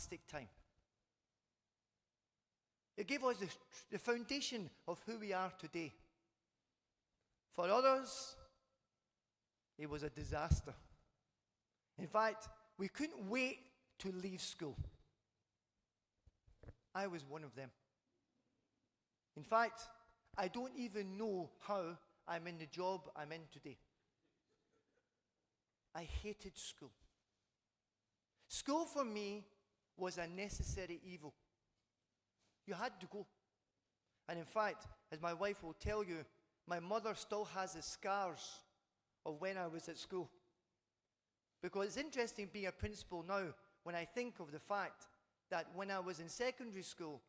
fantastic time. It gave us the foundation of who we are today. For others, it was a disaster. In fact, we couldn't wait to leave school. I was one of them. In fact, I don't even know how I'm in the job I'm in today. I hated school. School for me was a necessary evil. You had to go. And in fact, as my wife will tell you, my mother still has the scars of when I was at school. Because it's interesting being a principal now when I think of the fact that when I was in secondary school,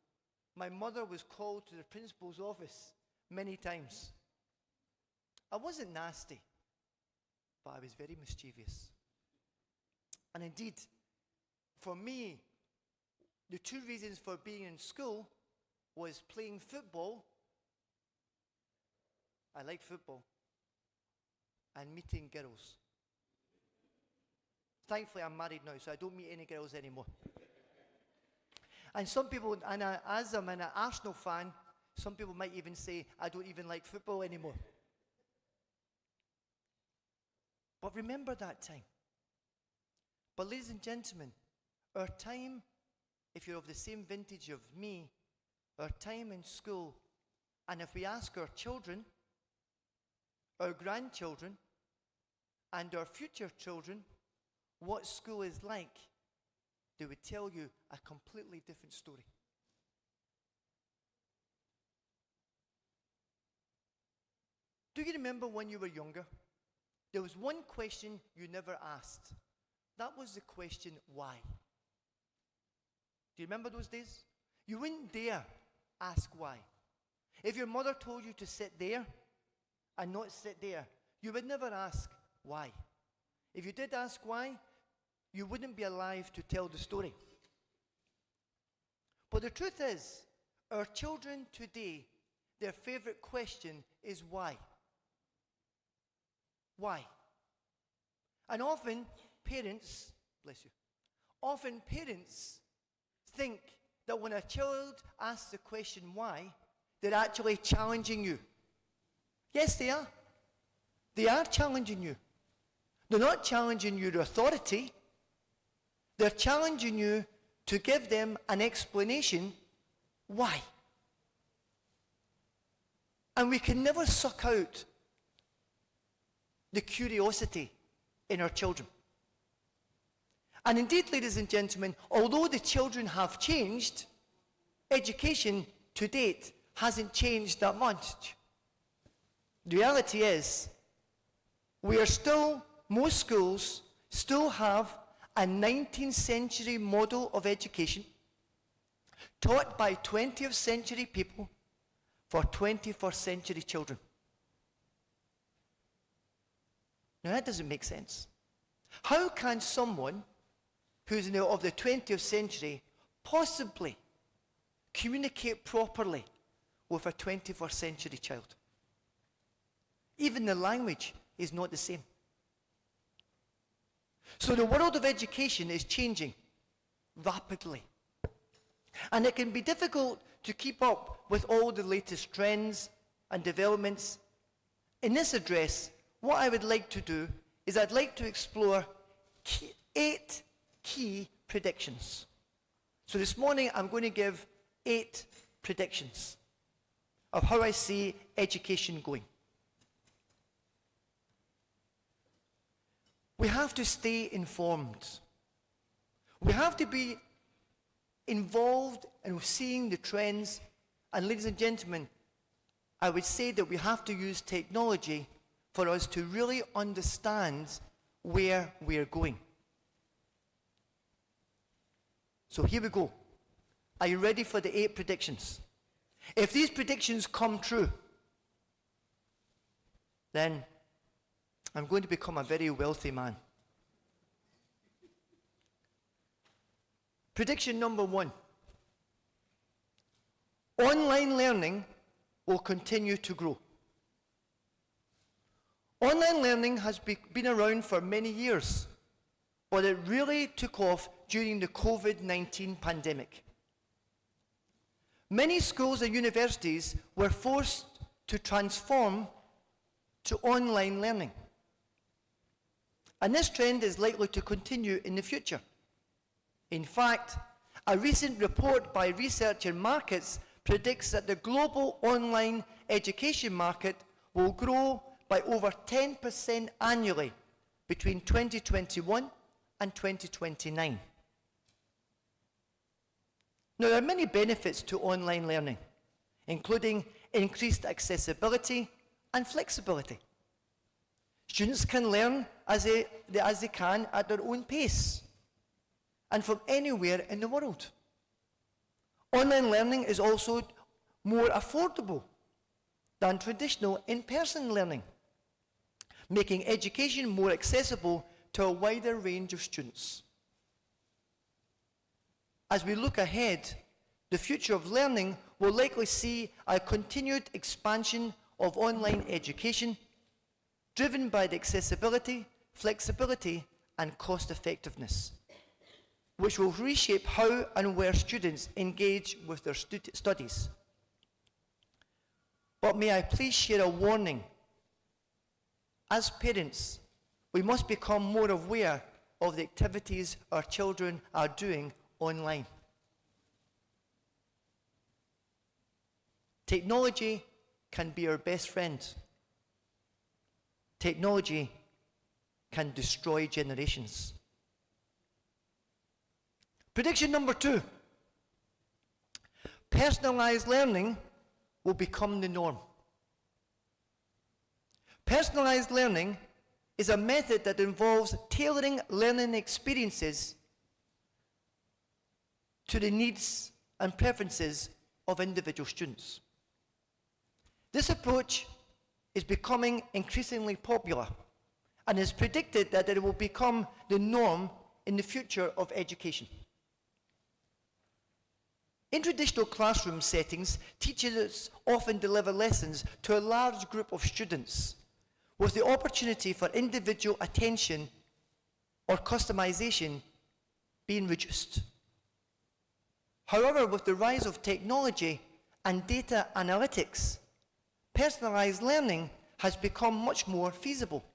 my mother was called to the principal's office many times. I wasn't nasty, but I was very mischievous. And indeed, for me, the two reasons for being in school was playing football. I like football. And meeting girls. Thankfully, I'm married now, so I don't meet any girls anymore. And some people, and as I'm an Arsenal fan, some people might even say, I don't even like football anymore. But remember that time. But ladies and gentlemen, our time, if you're of the same vintage of me, our time in school, and if we ask our children, our grandchildren, and our future children what school is like, they would tell you a completely different story. Do you remember when you were younger? There was one question you never asked. That was the question, why? Do you remember those days? You wouldn't dare ask why. If your mother told you to sit there and not sit there, you would never ask why. If you did ask why, you wouldn't be alive to tell the story. But the truth is, our children today, their favorite question is why? Why? And often parents, bless you, often parents think that when a child asks the question why, they're actually challenging you. Yes, they are. They are challenging you. They're not challenging your authority. They're challenging you to give them an explanation why. And we can never suck out the curiosity in our children. And indeed, ladies and gentlemen, although the children have changed, education to date hasn't changed that much. The reality is, most schools still have a 19th century model of education taught by 20th century people for 21st century children. Now that doesn't make sense. How can someone who's of the 20th century possibly communicate properly with a 21st century child? Even the language is not the same. So the world of education is changing rapidly. And it can be difficult to keep up with all the latest trends and developments. In this address, what I would like to do is I'd like to explore 8 key predictions. So this morning I'm going to give 8 predictions of how I see education going. We have to stay informed. We have to be involved in seeing the trends. And ladies and gentlemen, I would say that we have to use technology for us to really understand where we're going. So here we go. Are you ready for the 8 predictions? If these predictions come true, then I'm going to become a very wealthy man. Prediction number 1. Online learning will continue to grow. Online learning has been around for many years, but it really took off during the COVID-19 pandemic. Many schools and universities were forced to transform to online learning. And this trend is likely to continue in the future. In fact, a recent report by Research in Markets predicts that the global online education market will grow by over 10% annually between 2021 and 2029. Now, there are many benefits to online learning, including increased accessibility and flexibility. Students can learn as they can at their own pace and from anywhere in the world. Online learning is also more affordable than traditional in-person learning, making education more accessible to a wider range of students. As we look ahead, the future of learning will likely see a continued expansion of online education, driven by the accessibility, flexibility, and cost-effectiveness, which will reshape how and where students engage with their studies. But may I please share a warning? As parents, we must become more aware of the activities our children are doing online. Technology can be our best friend. Technology can destroy generations. Prediction number 2. Personalized learning will become the norm. Personalized learning is a method that involves tailoring learning experiences to the needs and preferences of individual students. This approach is becoming increasingly popular and is predicted that it will become the norm in the future of education. In traditional classroom settings, teachers often deliver lessons to a large group of students with the opportunity for individual attention or customization being reduced. However, with the rise of technology and data analytics, personalized learning has become much more feasible.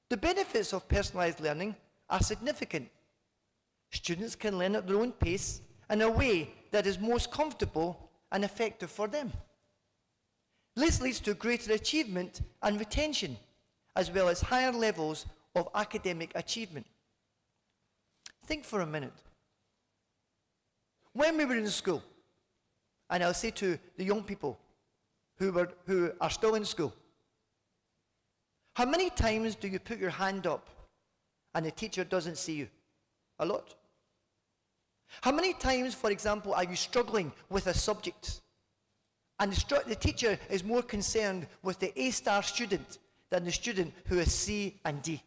The benefits of personalized learning are significant. Students can learn at their own pace in a way that is most comfortable and effective for them. This leads to greater achievement and retention, as well as higher levels of academic achievement. Think for a minute. When we were in school, and I'll say to the young people who are still in school, how many times do you put your hand up and the teacher doesn't see you? A lot. How many times, for example, are you struggling with a subject and the teacher is more concerned with the A-star student than the student who is C and D?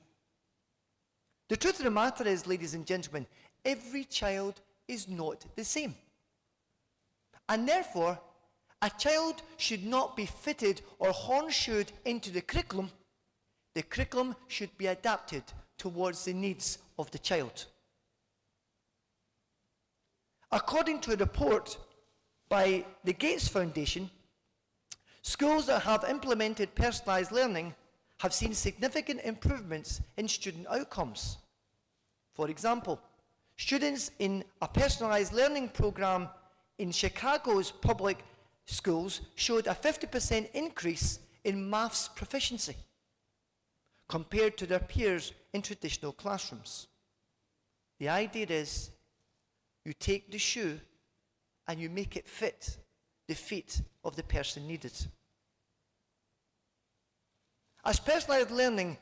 The truth of the matter is, ladies and gentlemen, every child is not the same. And therefore, a child should not be fitted or horseshoed into the curriculum. The curriculum should be adapted towards the needs of the child. According to a report by the Gates Foundation, schools that have implemented personalized learning have seen significant improvements in student outcomes. For example, students in a personalized learning program in Chicago's public schools showed a 50% increase in maths proficiency compared to their peers in traditional classrooms. The idea is you take the shoe and you make it fit the feet of the person needed. As personalized learning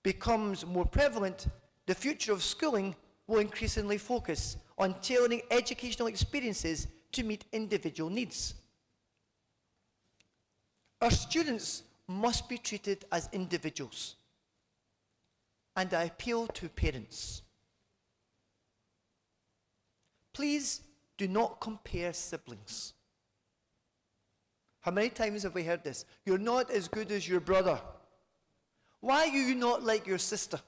becomes more prevalent, the future of schooling will increasingly focus on tailoring educational experiences to meet individual needs. Our students must be treated as individuals, and I appeal to parents. Please do not compare siblings. How many times have we heard this? You're not as good as your brother. Why are you not like your sister?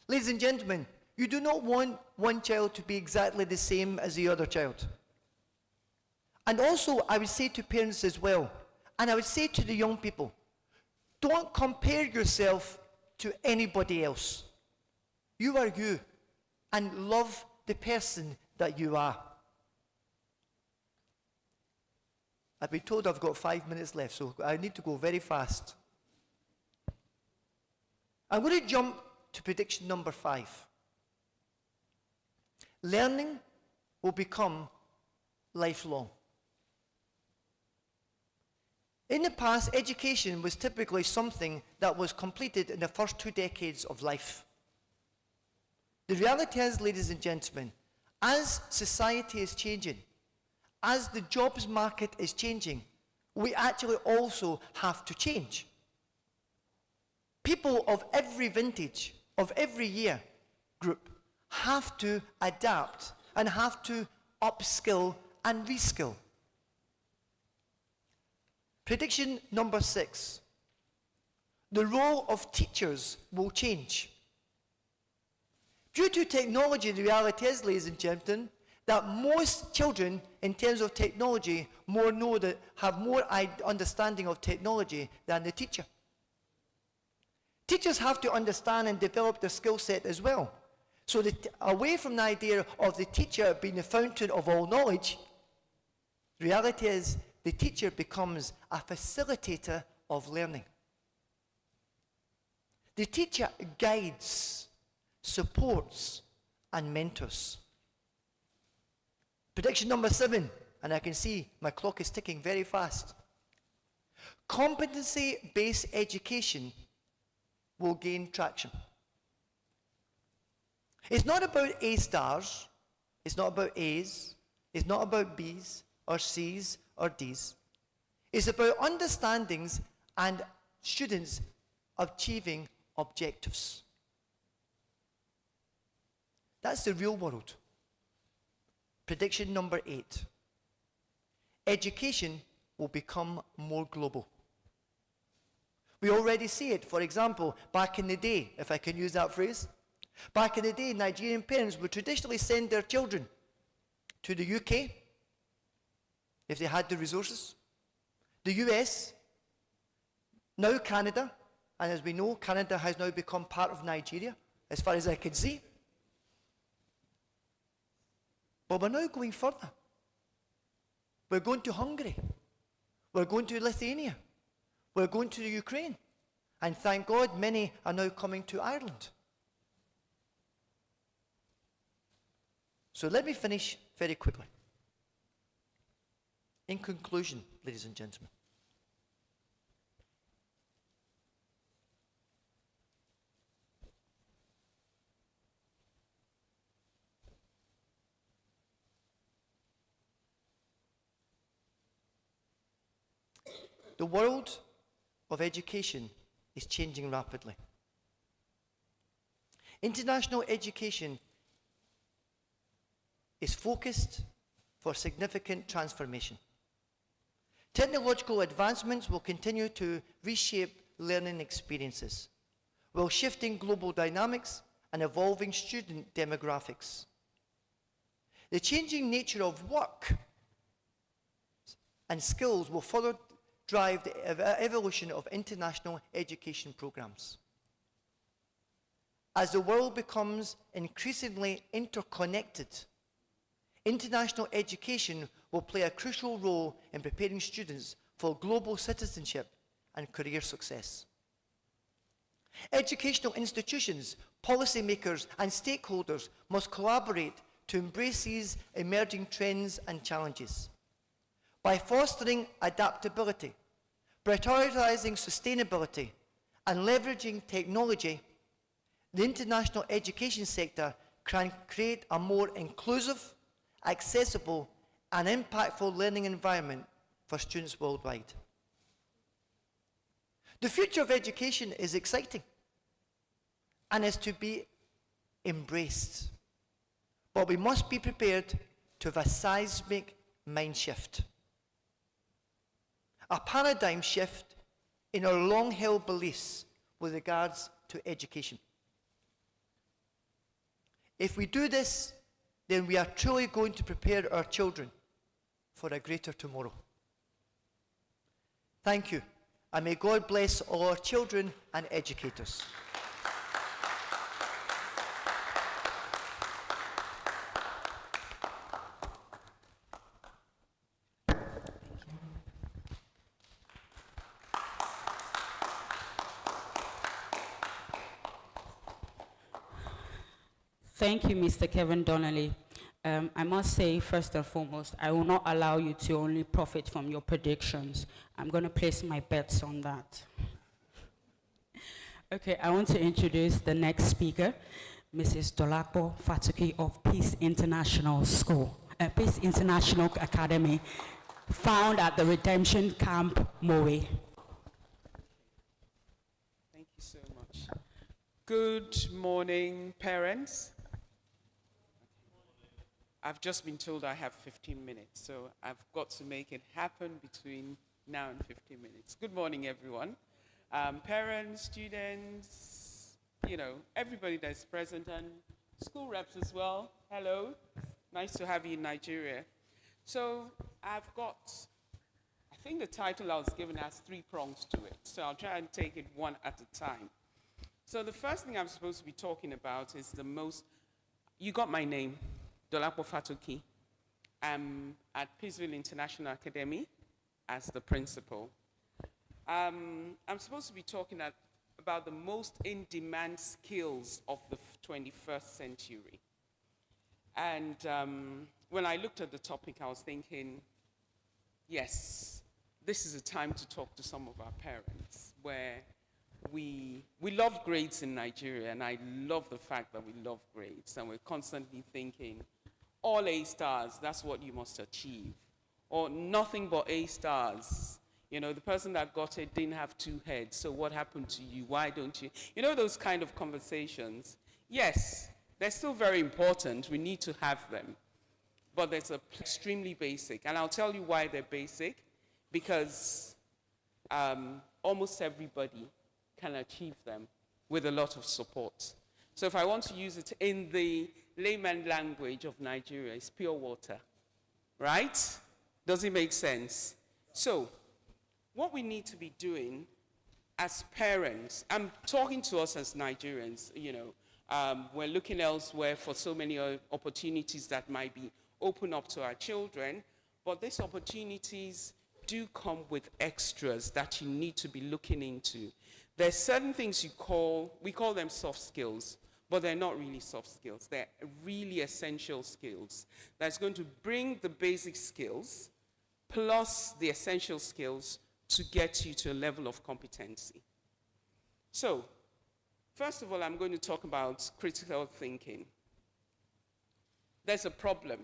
Ladies and gentlemen, You do not want one child to be exactly the same as the other child. And also, I would say to parents as well, and I would say to the young people, don't compare yourself to anybody else. You are you, and love the person that you are. I've been told I've got 5 minutes left, so I need to go very fast. I'm going to jump to prediction number 5. Learning will become lifelong. In the past, education was typically something that was completed in the first 2 decades of life. The reality is, ladies and gentlemen, as society is changing, as the jobs market is changing, we actually also have to change. People of every vintage, of every year group, have to adapt and have to upskill and reskill. Prediction number 6. The role of teachers will change. Due to technology, the reality is, ladies and gentlemen, that most children, in terms of technology, have more understanding of technology than the teacher. Teachers have to understand and develop their skill set as well. So away from the idea of the teacher being the fountain of all knowledge, the reality is the teacher becomes a facilitator of learning. The teacher guides, supports, and mentors. Prediction number 7, and I can see my clock is ticking very fast. Competency-based education will gain traction. It's not about A stars, it's not about A's, it's not about B's or C's or D's. It's about understandings and students achieving objectives. That's the real world. Prediction number 8. Education will become more global. We already see it. For example, back in the day, if I can use that phrase, back in the day, Nigerian parents would traditionally send their children to the UK, if they had the resources, the US, now Canada, and as we know, Canada has now become part of Nigeria, as far as I can see. But we're now going further. We're going to Hungary. We're going to Lithuania. We're going to the Ukraine. And thank God, many are now coming to Ireland. So let me finish very quickly. In conclusion, ladies and gentlemen, the world of education is changing rapidly. International education is focused for significant transformation. Technological advancements will continue to reshape learning experiences, while shifting global dynamics and evolving student demographics. The changing nature of work and skills will further drive the evolution of international education programs. As the world becomes increasingly interconnected, international education will play a crucial role in preparing students for global citizenship and career success. Educational institutions, policymakers, and stakeholders must collaborate to embrace these emerging trends and challenges. By fostering adaptability, prioritizing sustainability, and leveraging technology, the international education sector can create a more inclusive, accessible, and impactful learning environment for students worldwide. The future of education is exciting and is to be embraced. But we must be prepared to have a seismic mind shift. A paradigm shift in our long-held beliefs with regards to education. If we do this, then we are truly going to prepare our children for a greater tomorrow. Thank you, and may God bless all our children and educators. Thank you, Mr. Kevin Donnelly. I must say, first and foremost, I will not allow you to only profit from your predictions. I'm going to place my bets on that. Okay, I want to introduce the next speaker, Mrs. Dolapo Fatoki of Peace International Peace International Academy, found at the Redemption Camp, Moe. Thank you so much. Good morning, parents. I've just been told I have 15 minutes, so I've got to make it happen between now and 15 minutes. Good morning, everyone. Parents, students, everybody that's present, and school reps as well. Hello. Nice to have you in Nigeria. So I think the title I was given has 3 prongs to it, so I'll try and take it one at a time. So the first thing I'm supposed to be talking about is you got my name, Dolapo Fatoki. I'm at Peaceville International Academy as the principal. I'm supposed to be talking about the most in-demand skills of the 21st century. And when I looked at the topic, I was thinking, yes, this is a time to talk to some of our parents, where we love grades in Nigeria, and I love the fact that we love grades, and we're constantly thinking, all A stars, that's what you must achieve. Or nothing but A stars. The person that got it didn't have 2 heads, so what happened to you? Why don't you? Those kind of conversations. Yes, they're still very important. We need to have them. But they're extremely basic. And I'll tell you why they're basic. Because almost everybody can achieve them with a lot of support. So if I want to use it in the layman language of Nigeria, it's pure water, right? Does it make sense? So what we need to be doing as parents, I'm talking to us as Nigerians, we're looking elsewhere for so many opportunities that might be open up to our children, but these opportunities do come with extras that you need to be looking into. There's certain things we call them soft skills, but they're not really soft skills. They're really essential skills. That's going to bring the basic skills plus the essential skills to get you to a level of competency. So, first of all, I'm going to talk about critical thinking. There's a problem.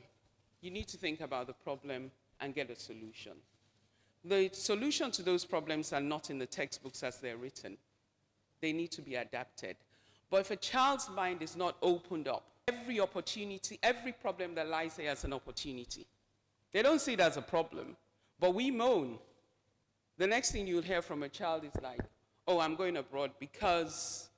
You need to think about the problem and get a solution. The solution to those problems are not in the textbooks as they're written. They need to be adapted. But if a child's mind is not opened up, every opportunity, every problem that lies there is an opportunity. They don't see it as a problem, but we moan. The next thing you'll hear from a child is like, oh, I'm going abroad because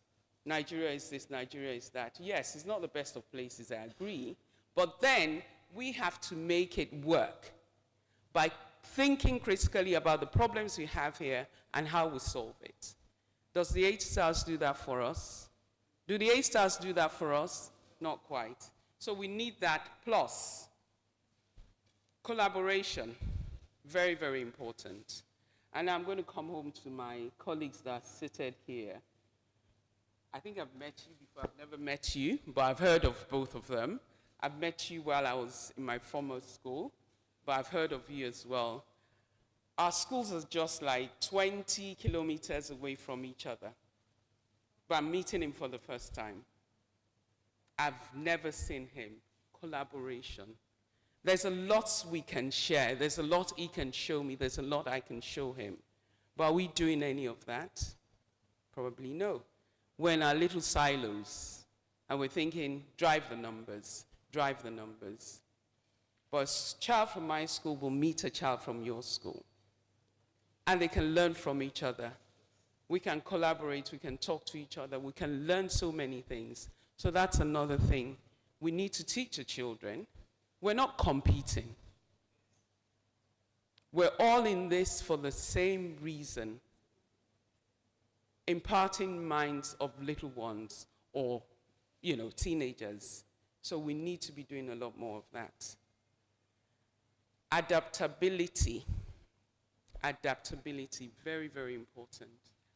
Nigeria is this, Nigeria is that. Yes, it's not the best of places, I agree, but then we have to make it work by thinking critically about the problems we have here and how we solve it. Does the 8 stars do that for us? Do the 8 stars do that for us? Not quite. So we need that plus collaboration. Very, very important. And I'm going to come home to my colleagues that are seated here. I think I've met you before. I've never met you, but I've heard of both of them. I've met you while I was in my former school, but I've heard of you as well. Our schools are just like 20 kilometers away from each other. But I'm meeting him for the first time. I've never seen him. Collaboration. There's a lot we can share. There's a lot he can show me. There's a lot I can show him. But are we doing any of that? Probably no. We're in our little silos, and we're thinking, drive the numbers, drive the numbers. But a child from my school will meet a child from your school, and they can learn from each other. We can collaborate, we can talk to each other, we can learn so many things. So that's another thing we need to teach the children, we're not competing. We're all in this for the same reason, imparting minds of little ones or, teenagers. So we need to be doing a lot more of that. Adaptability. Adaptability, very, very important.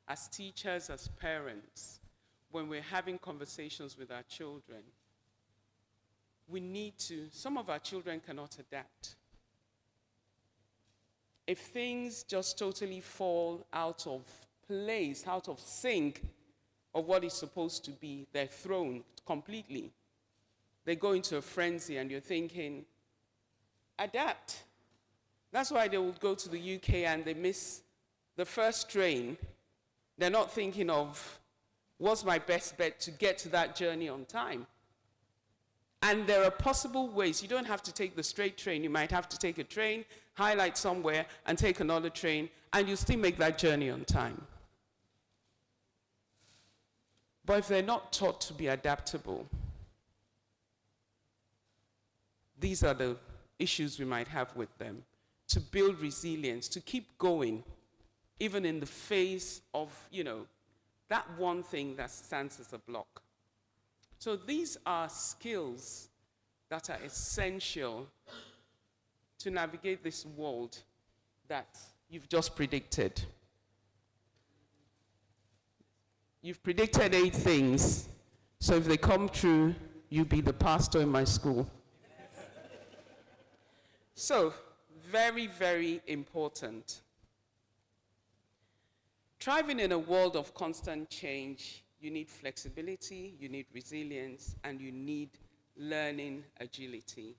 As teachers, as parents, when we're having conversations with our children, we need to, some of our children cannot adapt. If things just totally fall out of place, out of sync of what is supposed to be, they're thrown completely. They go into a frenzy and you're thinking, adapt. That's why they would go to the UK and they miss the first train. They're not thinking of what's my best bet to get to that journey on time. And there are possible ways. You don't have to take the straight train. You might have to take a train, highlight somewhere, and take another train, and you still make that journey on time. But if they're not taught to be adaptable, these are the issues we might have with them. To build resilience, to keep going, even in the face of, that one thing that stands as a block. So these are skills that are essential to navigate this world that you've just predicted. You've predicted 8 things, so if they come true, you'll be the pastor in my school. So, very, very important. Thriving in a world of constant change, you need flexibility, you need resilience, and you need learning agility.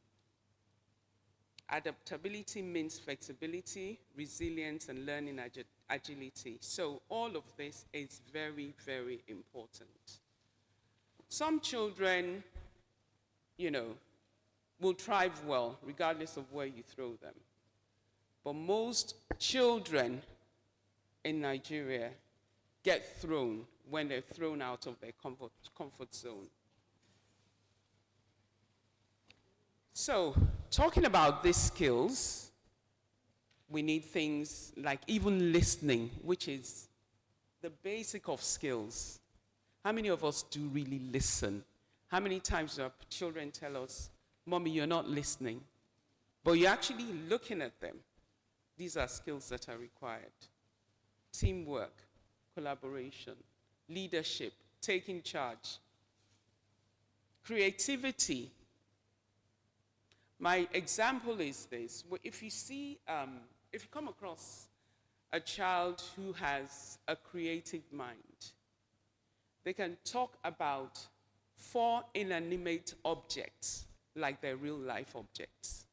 Adaptability means flexibility, resilience, and learning agility. So all of this is very, very important. Some children, will thrive well, regardless of where you throw them. But most children in Nigeria get thrown when they're thrown out of their comfort zone. So, talking about these skills, we need things like even listening, which is the basic of skills. How many of us do really listen? How many times do our children tell us, Mommy, you're not listening? But you're actually looking at them. These are skills that are required. Teamwork, collaboration, leadership, taking charge, creativity. My example is this. If you come across a child who has a creative mind, they can talk about 4 inanimate objects like they're real life objects.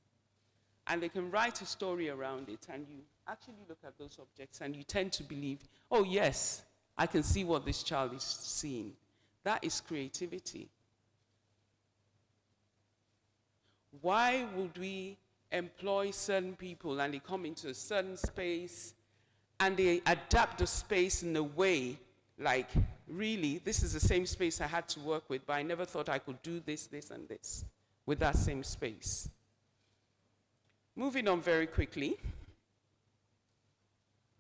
And they can write a story around it, and you actually look at those objects and you tend to believe, oh yes, I can see what this child is seeing. That is creativity. Why would we employ certain people and they come into a certain space and they adapt the space in a way like, really, this is the same space I had to work with, but I never thought I could do this, this, and this with that same space. Moving on very quickly.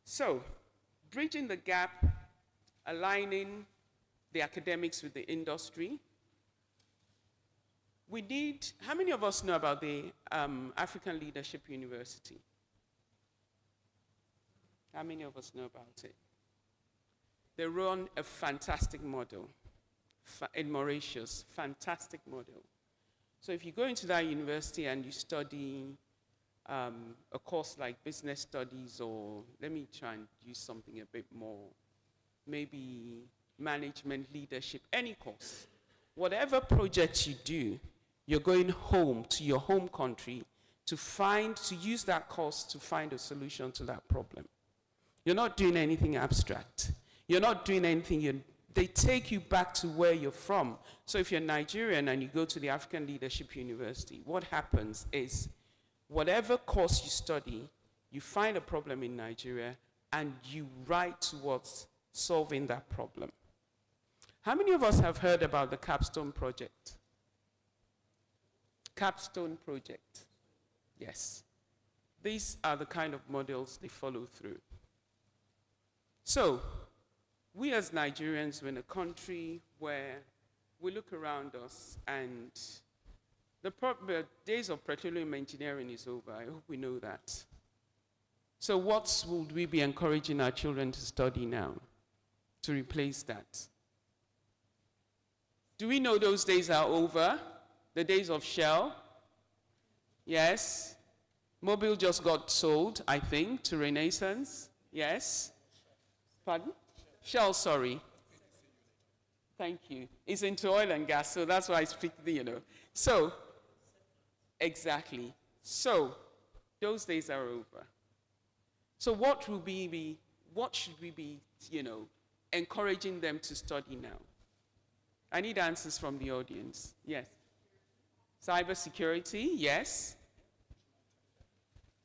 So, bridging the gap, aligning the academics with the industry. We need, how many of us know about the African Leadership University? How many of us know about it? They run a fantastic model in Mauritius, fantastic model. So if you go into that university and you study a course like business studies, or let me try and use something a bit more, maybe management, leadership, any course, whatever project you do, you're going home to your home country to use that course to find a solution to that problem. You're not doing anything abstract. You're not doing anything, they take you back to where you're from. So if you're Nigerian and you go to the African Leadership University, what happens is, whatever course you study, you find a problem in Nigeria and you write towards solving that problem. How many of us have heard about the Capstone project? capstone project. Yes. These are the kind of models they follow through. So, we as Nigerians, we're in a country where we look around us and the days of petroleum engineering is over. I hope we know that. So what would we be encouraging our children to study now to replace that? Do we know those days are over? The days of Shell? Yes. Mobil just got sold, I think, to Renaissance. Yes. Pardon? Shell, sorry. Thank you. It's into oil and gas, so that's why I speak, So, exactly. So, those days are over. So what should we be, encouraging them to study now? I need answers from the audience. Yes. Cybersecurity, yes.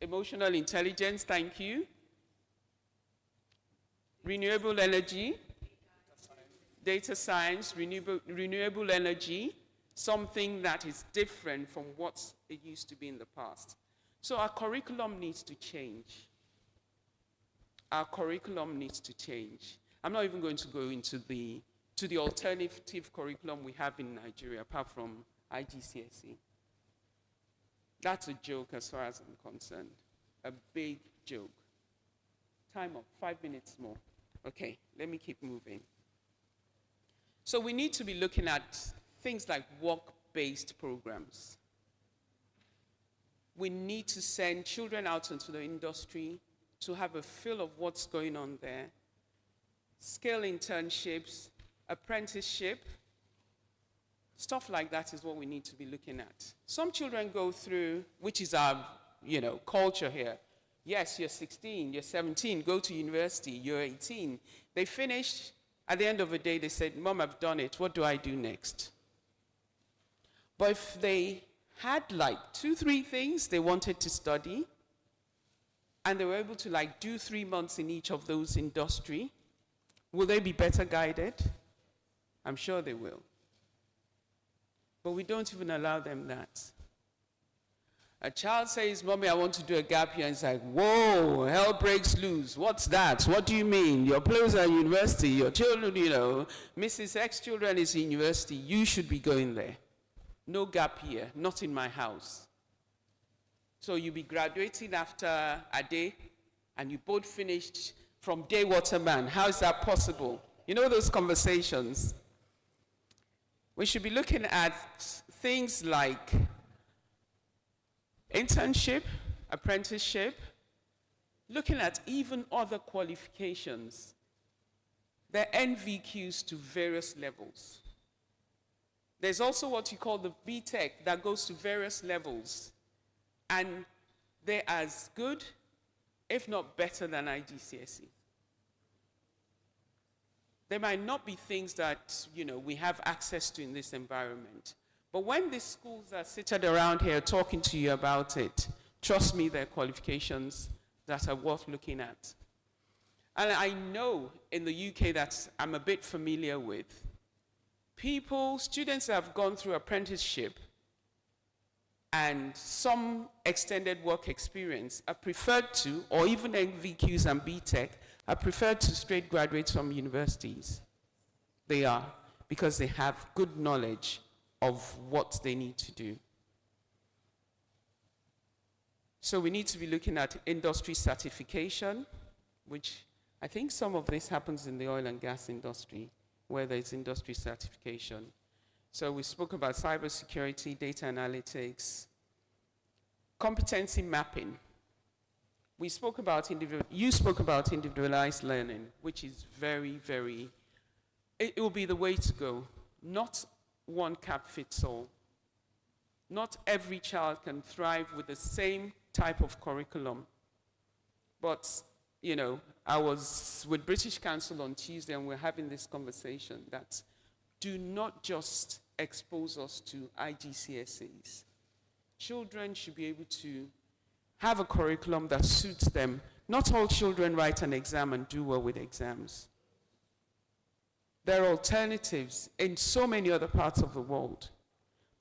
Emotional intelligence, thank you. Renewable energy, data science, renewable energy, something that is different from what it used to be in the past. So our curriculum needs to change. Our curriculum needs to change. I'm not even going to go into the alternative curriculum we have in Nigeria, apart from IGCSE. That's a joke as far as I'm concerned. A big joke. Time up, 5 minutes more. Okay, let me keep moving. So we need to be looking at things like work-based programs. We need to send children out into the industry to have a feel of what's going on there. Skill internships, apprenticeship, stuff like that is what we need to be looking at. Some children go through, which is our, culture here. Yes, you're 16, you're 17, go to university, you're 18. They finish, at the end of the day, they said, Mom, I've done it, what do I do next? But if they had like 2-3 things they wanted to study, and they were able to do 3 months in each of those industry, will they be better guided? I'm sure they will. But we don't even allow them that. A child says, Mommy, I want to do a gap year. And it's like, whoa, hell breaks loose. What's that? What do you mean? Your players are in university. Your children, Mrs. X children is in university. You should be going there. No gap year, not in my house. So you'll be graduating after a day, and you both finished from day waterman. How is that possible? You know those conversations. We should be looking at things like internship, apprenticeship, looking at even other qualifications. There are NVQs to various levels. There's also what you call the BTech that goes to various levels. And they're as good, if not better than IGCSE. There might not be things that, we have access to in this environment. But when these schools are seated around here talking to you about it, trust me, there are qualifications that are worth looking at. And I know in the UK that I'm a bit familiar with. Students that have gone through apprenticeship and some extended work experience are preferred to, or even NVQs and BTech, are preferred to straight graduates from universities. They are, because they have good knowledge of what they need to do. So we need to be looking at industry certification, which I think some of this happens in the oil and gas industry, where there's industry certification. So we spoke about cybersecurity, data analytics, competency mapping. You spoke about individualized learning, which is very, very, it will be the way to go. Not one cap fits all. Not every child can thrive with the same type of curriculum. But, I was with British Council on Tuesday and we're having this conversation that do not just expose us to IGCSEs. Children should be able to have a curriculum that suits them. Not all children write an exam and do well with exams. There are alternatives in so many other parts of the world.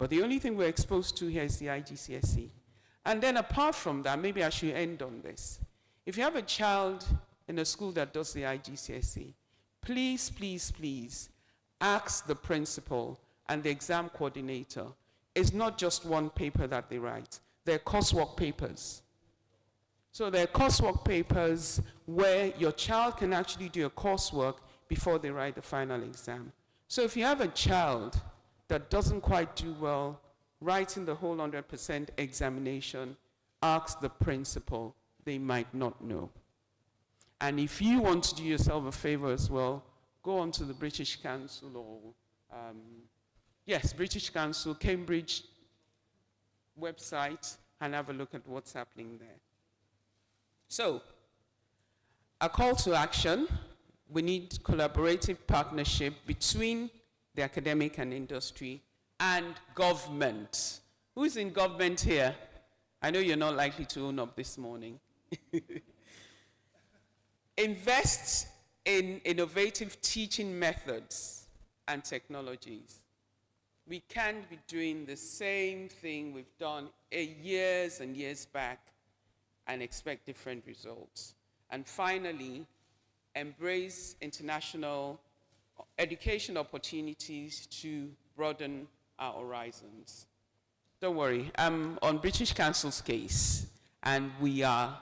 But the only thing we're exposed to here is the IGCSE. And then apart from that, maybe I should end on this. If you have a child in a school that does the IGCSE, please, please, please ask the principal and the exam coordinator. It's not just one paper that they write. They're coursework papers. So they're coursework papers where your child can actually do a coursework before they write the final exam. So if you have a child that doesn't quite do well writing the whole 100% examination, ask the principal. They might not know. And if you want to do yourself a favor as well, go on to the British Council or, British Council, Cambridge website, and have a look at what's happening there. So, a call to action. We need collaborative partnership between the academic and industry and government. Who's in government here? I know you're not likely to own up this morning. Invest in innovative teaching methods and technologies. We can't be doing the same thing we've done years and years back and expect different results. And finally, embrace international education opportunities to broaden our horizons. Don't worry, I'm on British Council's case, and we are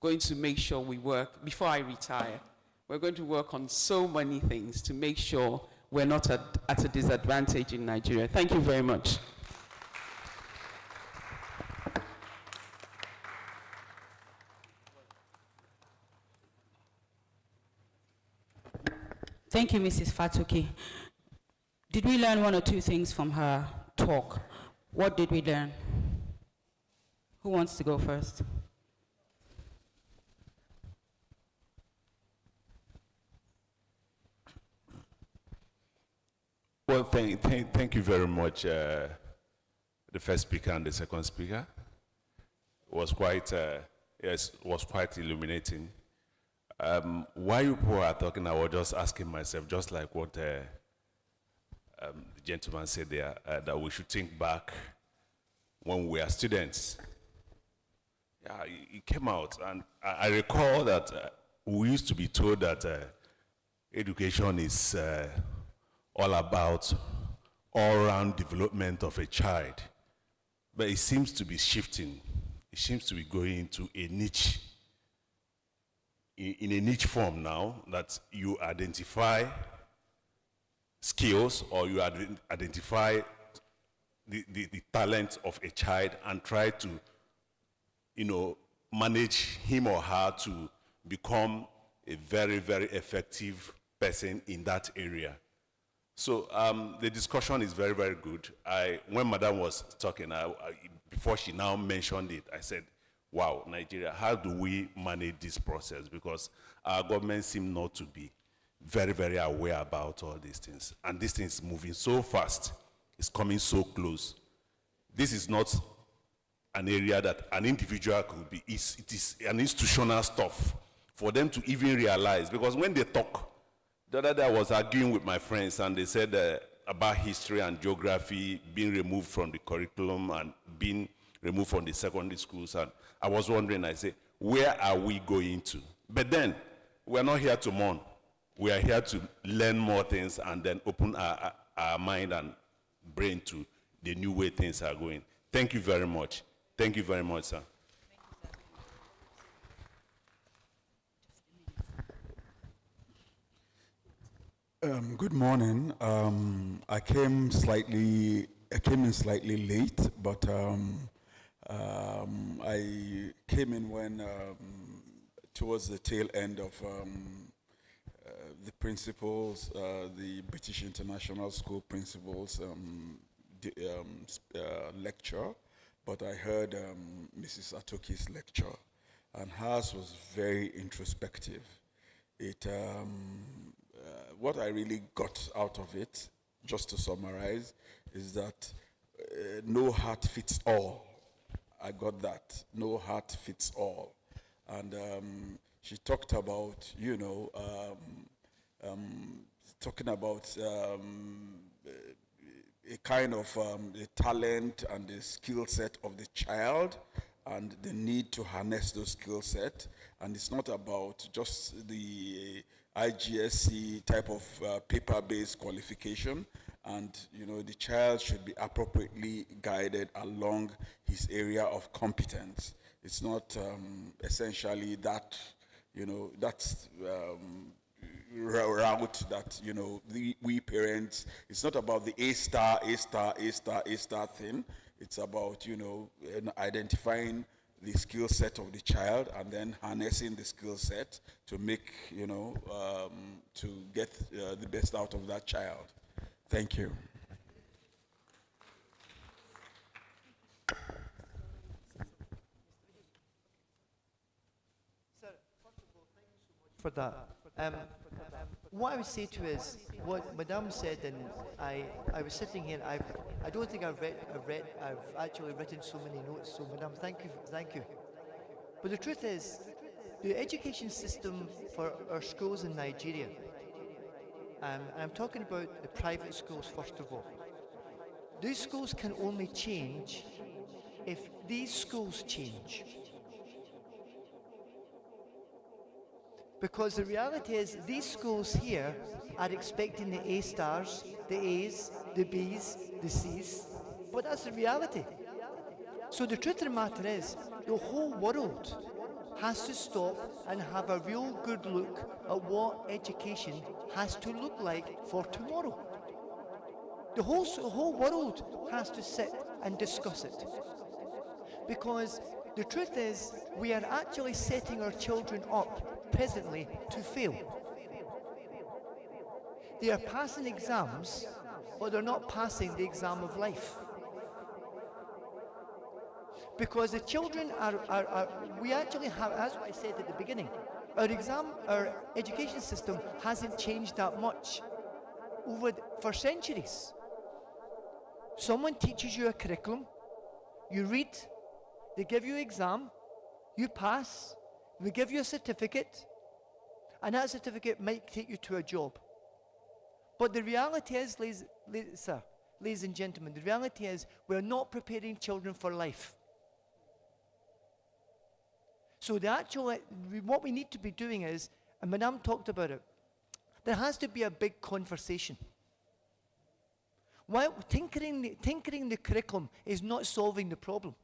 going to make sure we work, before I retire, we're going to work on so many things to make sure we're not at a disadvantage in Nigeria. Thank you very much. Thank you, Mrs. Fatoki. Did we learn one or two things from her talk? What did we learn? Who wants to go first? Well, thank you very much, the first speaker and the second speaker. It was quite, was quite illuminating. While you were talking, I was just asking myself, just like what the gentleman said there, that we should think back when we were students. Yeah, it came out, and I recall that we used to be told that education is all about all-round development of a child. But it seems to be shifting. It seems to be going into a niche, in a niche form now, that you identify skills or you identify the talent of a child and try to, manage him or her to become a very, very effective person in that area. So the discussion is very, very good. When Madam was talking, before she now mentioned it, I said, wow, Nigeria, how do we manage this process? Because our government seems not to be very, very aware about all these things. And this thing is moving so fast. It's coming so close. This is not an area that an individual could be. It is an institutional stuff for them to even realize. Because when they talk, the other day I was arguing with my friends and they said about history and geography being removed from the curriculum and being removed from the secondary schools. And I was wondering, I said, where are we going to? But then, we're not here to mourn. We are here to learn more things and then open our mind and brain to the new way things are going. Thank you very much. Thank you very much, sir. Good morning. I came in slightly late, but I came in when towards the tail end of the principals, the British International School principals lecture, but I heard Mrs. Atoki's lecture, and hers was very introspective. What I really got out of it, just to summarize, is that no heart fits all. I got that. No heart fits all. And she talked about, talking about a kind of the talent and the skill set of the child and the need to harness those skill set. And it's not about just the IGSC type of paper-based qualification. And, you know, the child should be appropriately guided along his area of competence. It's not essentially that, you know, that's route that, you know, we parents, it's not about the A star thing. It's about, you know, identifying the skill set of the child and then harnessing the skill set to make, you know, to get the best out of that child. Thank you. Sir, first of all, thank you so much for that. What I would say to you is what Madame said, and I was sitting here. I don't think I've actually written so many notes. So, Madame, thank you. But the truth is, the education system for our schools in Nigeria, and I'm talking about the private schools first of all. These schools can only change if these schools change. Because the reality is, these schools here are expecting the A stars, the A's, the B's, the C's, but that's the reality. So the truth of the matter is, the whole world has to stop and have a real good look at what education has to look like for tomorrow. The whole world has to sit and discuss it. Because the truth is, we are actually setting our children up presently to fail. They are passing exams, but they're not passing the exam of life. Because the children we actually have, as I said at the beginning, our education system hasn't changed that much for centuries. Someone teaches you a curriculum, you read, they give you an exam, you pass, they give you a certificate, and that certificate might take you to a job. But the reality is, ladies and gentlemen, the reality is we're not preparing children for life. So what we need to be doing is, and Madame talked about it, there has to be a big conversation. While tinkering the curriculum is not solving the problem.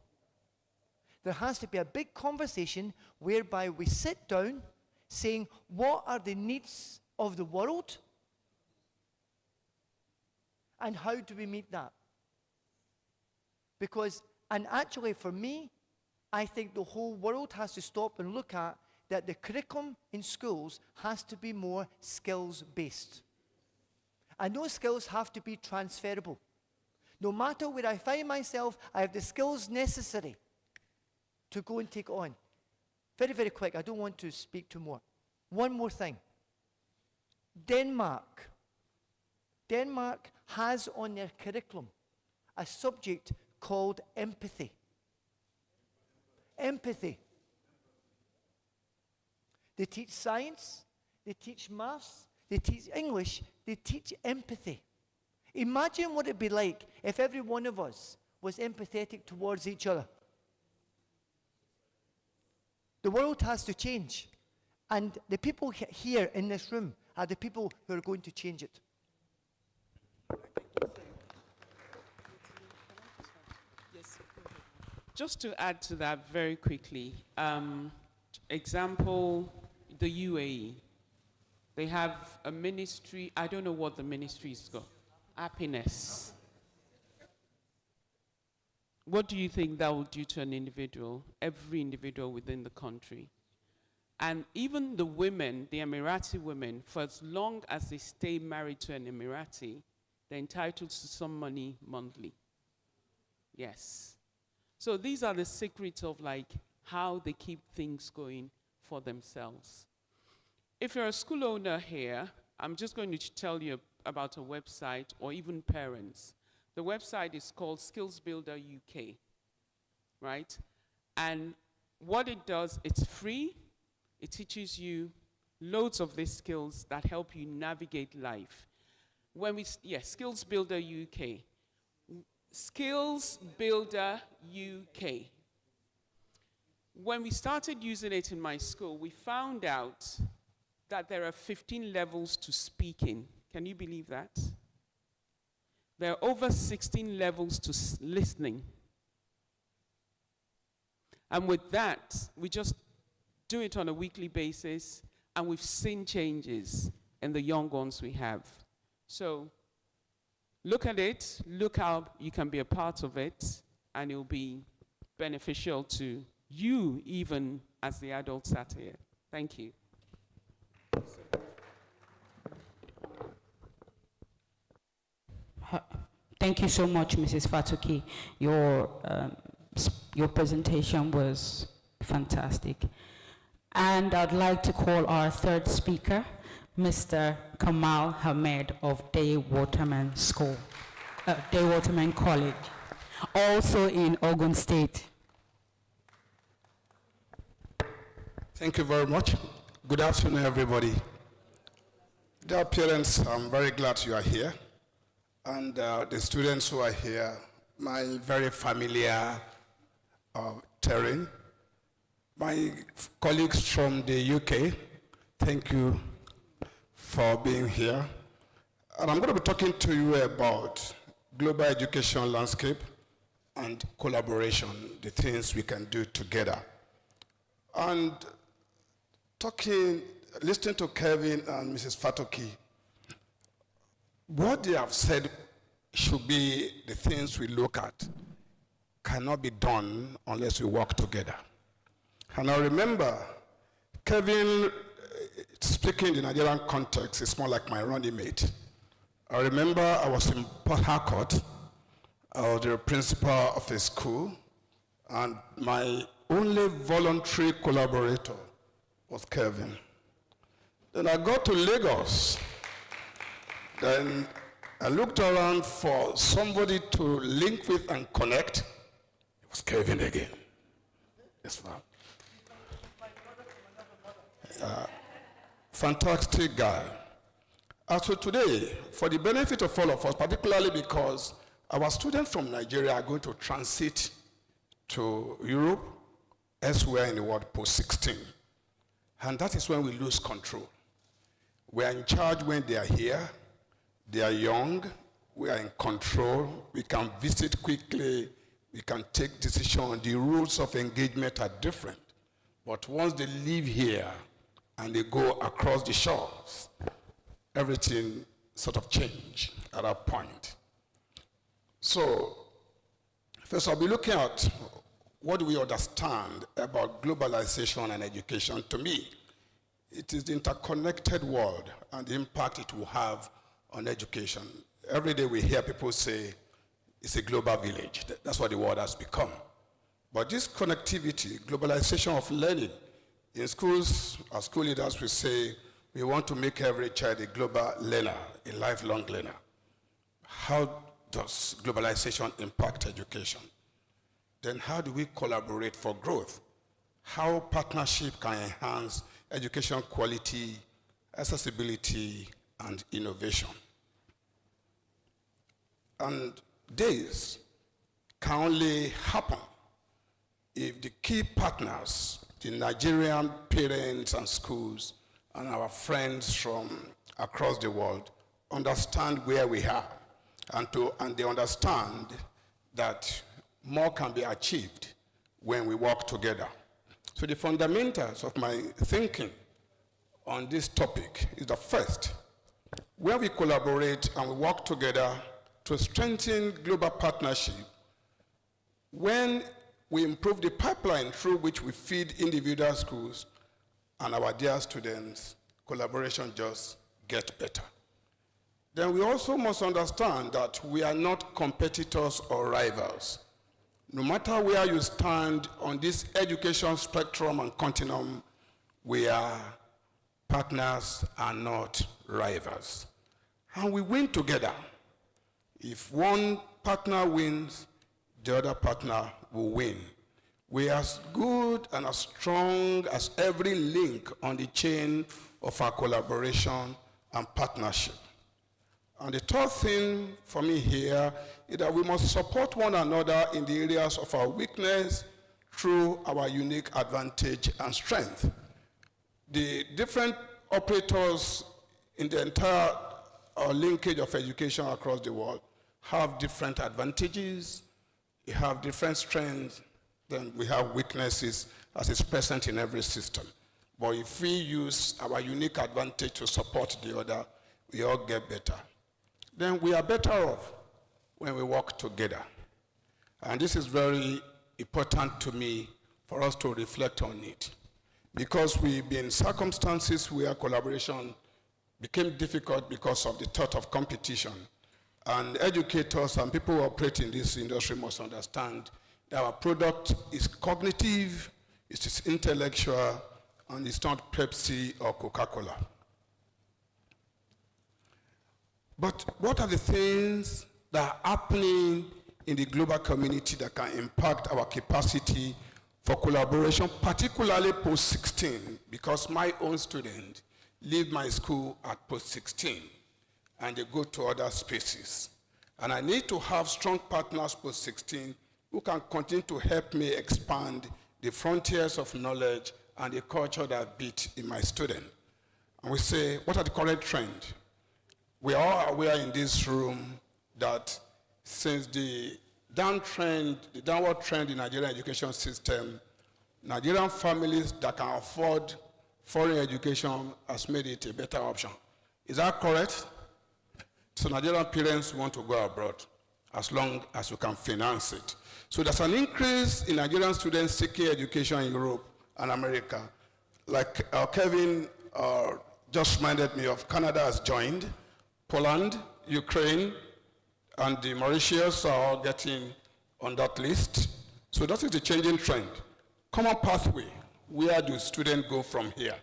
There has to be a big conversation whereby we sit down saying, what are the needs of the world? And how do we meet that? Because, and actually for me, I think the whole world has to stop and look at that the curriculum in schools has to be more skills-based. And those skills have to be transferable. No matter where I find myself, I have the skills necessary to go and take it on. Very, very quick, I don't want to speak too more. One more thing. Denmark has on their curriculum a subject called empathy. Empathy. They teach science, they teach maths, they teach English, they teach empathy. Imagine what it'd be like if every one of us was empathetic towards each other. The world has to change. And the people here in this room are the people who are going to change it. Just to add to that very quickly, example, the UAE. They have a ministry, I don't know what the ministry is called, happiness. What do you think that will do to an individual, every individual within the country? And even the women, the Emirati women, for as long as they stay married to an Emirati, they're entitled to some money monthly. Yes. So these are the secrets of like how they keep things going for themselves. If you're a school owner here, I'm just going to tell you about a website, or even parents. The website is called Skills Builder UK, right? And what it does, it's free. It teaches you loads of these skills that help you navigate life. Skills Builder UK. Skills Builder UK. When we started using it in my school, we found out that there are 15 levels to speaking. Can you believe that? There are over 16 levels to listening. And with that, we just do it on a weekly basis, and we've seen changes in the young ones we have. So look at it, look how you can be a part of it, and it'll be beneficial to you even as the adults sat here. Thank you. Thank you so much, Mrs. Fatoki. Your presentation was fantastic. And I'd like to call our third speaker, Mr. Kamal Ahmed of Day Waterman College, also in Ogun State. Thank you very much. Good afternoon, everybody. Dear parents, I'm very glad you are here. And the students who are here, my very familiar terrain. My colleagues from the UK, thank you for being here. And I'm going to be talking to you about global education landscape and collaboration, the things we can do together. And listening to Kevin and Mrs. Fatoki, what they have said should be the things we look at cannot be done unless we work together. And I remember Kevin speaking in the Nigerian context is more like my running mate. I remember I was in Port Harcourt. I was the principal of a school, and my only voluntary collaborator was Kevin. Then I got to Lagos. Then I looked around for somebody to link with and connect. It was Kevin again. Yes, ma'am. Fantastic guy. So today, for the benefit of all of us, particularly because our students from Nigeria are going to transit to Europe, elsewhere in the world post-16. And that is when we lose control. We are in charge when they are here. They are young. We are in control. We can visit quickly. We can take decisions. The rules of engagement are different. But once they leave here and they go across the shores, everything sort of change at that point. So, first I'll be looking at what do we understand about globalization and education. To me, it is the interconnected world and the impact it will have on education. Every day we hear people say it's a global village. That's what the world has become. But this connectivity, globalization of learning, in schools, as school leaders will say, we want to make every child a global learner, a lifelong learner. How does globalization impact education? Then how do we collaborate for growth? How partnership can enhance education quality, accessibility, and innovation? And this can only happen if the key partners, the Nigerian parents and schools, and our friends from across the world understand where we are, and they understand that more can be achieved when we work together. So the fundamentals of my thinking on this topic is the first, where we collaborate and we work together to strengthen global partnership. When we improve the pipeline through which we feed individual schools and our dear students, collaboration just gets better. Then we also must understand that we are not competitors or rivals. No matter where you stand on this education spectrum and continuum, we are partners and not rivals. And we win together. If one partner wins, the other partner will win. We are as good and as strong as every link on the chain of our collaboration and partnership. And the third thing for me here is that we must support one another in the areas of our weakness through our unique advantage and strength. The different operators in the entire linkage of education across the world have different advantages, we have different strengths, then we have weaknesses as is present in every system. But if we use our unique advantage to support the other, we all get better. Then we are better off when we work together. And this is very important to me for us to reflect on it. Because we've been in circumstances where collaboration became difficult because of the thought of competition. And educators and people who operate in this industry must understand that our product is cognitive, it is intellectual, and it's not Pepsi or Coca-Cola. But what are the things that are happening in the global community that can impact our capacity for collaboration, particularly post-16? Because my own students leave my school at post-16 and they go to other spaces. And I need to have strong partners post-16 who can continue to help me expand the frontiers of knowledge and the culture that I beat in my student. And we say, what are the current trends? We are all aware in this room that since the downward trend in the Nigerian education system, Nigerian families that can afford foreign education has made it a better option. Is that correct? So Nigerian parents want to go abroad as long as you can finance it. So there's an increase in Nigerian students seeking education in Europe and America. Like Kevin just reminded me of, Canada has joined, Poland, Ukraine, and the Mauritius are all getting on that list. So that is the changing trend. Common pathway, where do students go from here?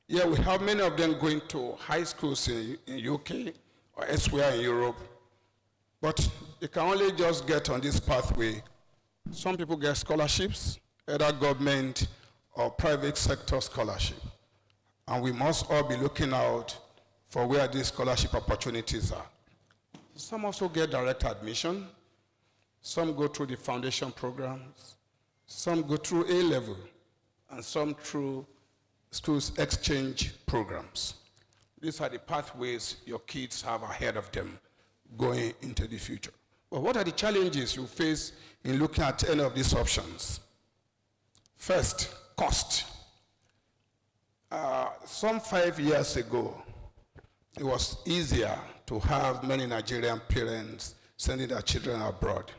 Yeah, we have many of them going to high schools in UK or elsewhere in Europe, but they can only just get on this pathway. Some people get scholarships, either government or private sector scholarship. And we must all be looking out for where these scholarship opportunities are. Some also get direct admission. Some go through the foundation programs. Some go through A-level, and some through schools exchange programs. These are the pathways your kids have ahead of them going into the future. But what are the challenges you face in looking at any of these options? First, cost. Some 5 years ago, it was easier to have many Nigerian parents sending their children abroad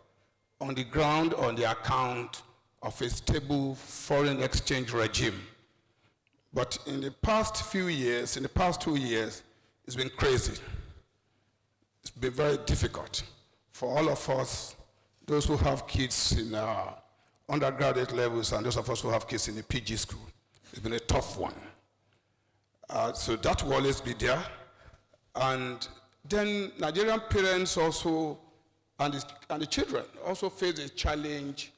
on the ground, on the account of a stable foreign exchange regime. But in the past few years, in the past 2 years, it's been crazy. It's been very difficult for all of us, those who have kids in undergraduate levels and those of us who have kids in the PG school. It's been a tough one. So that will always be there. And then Nigerian parents also, and the children also face a challenge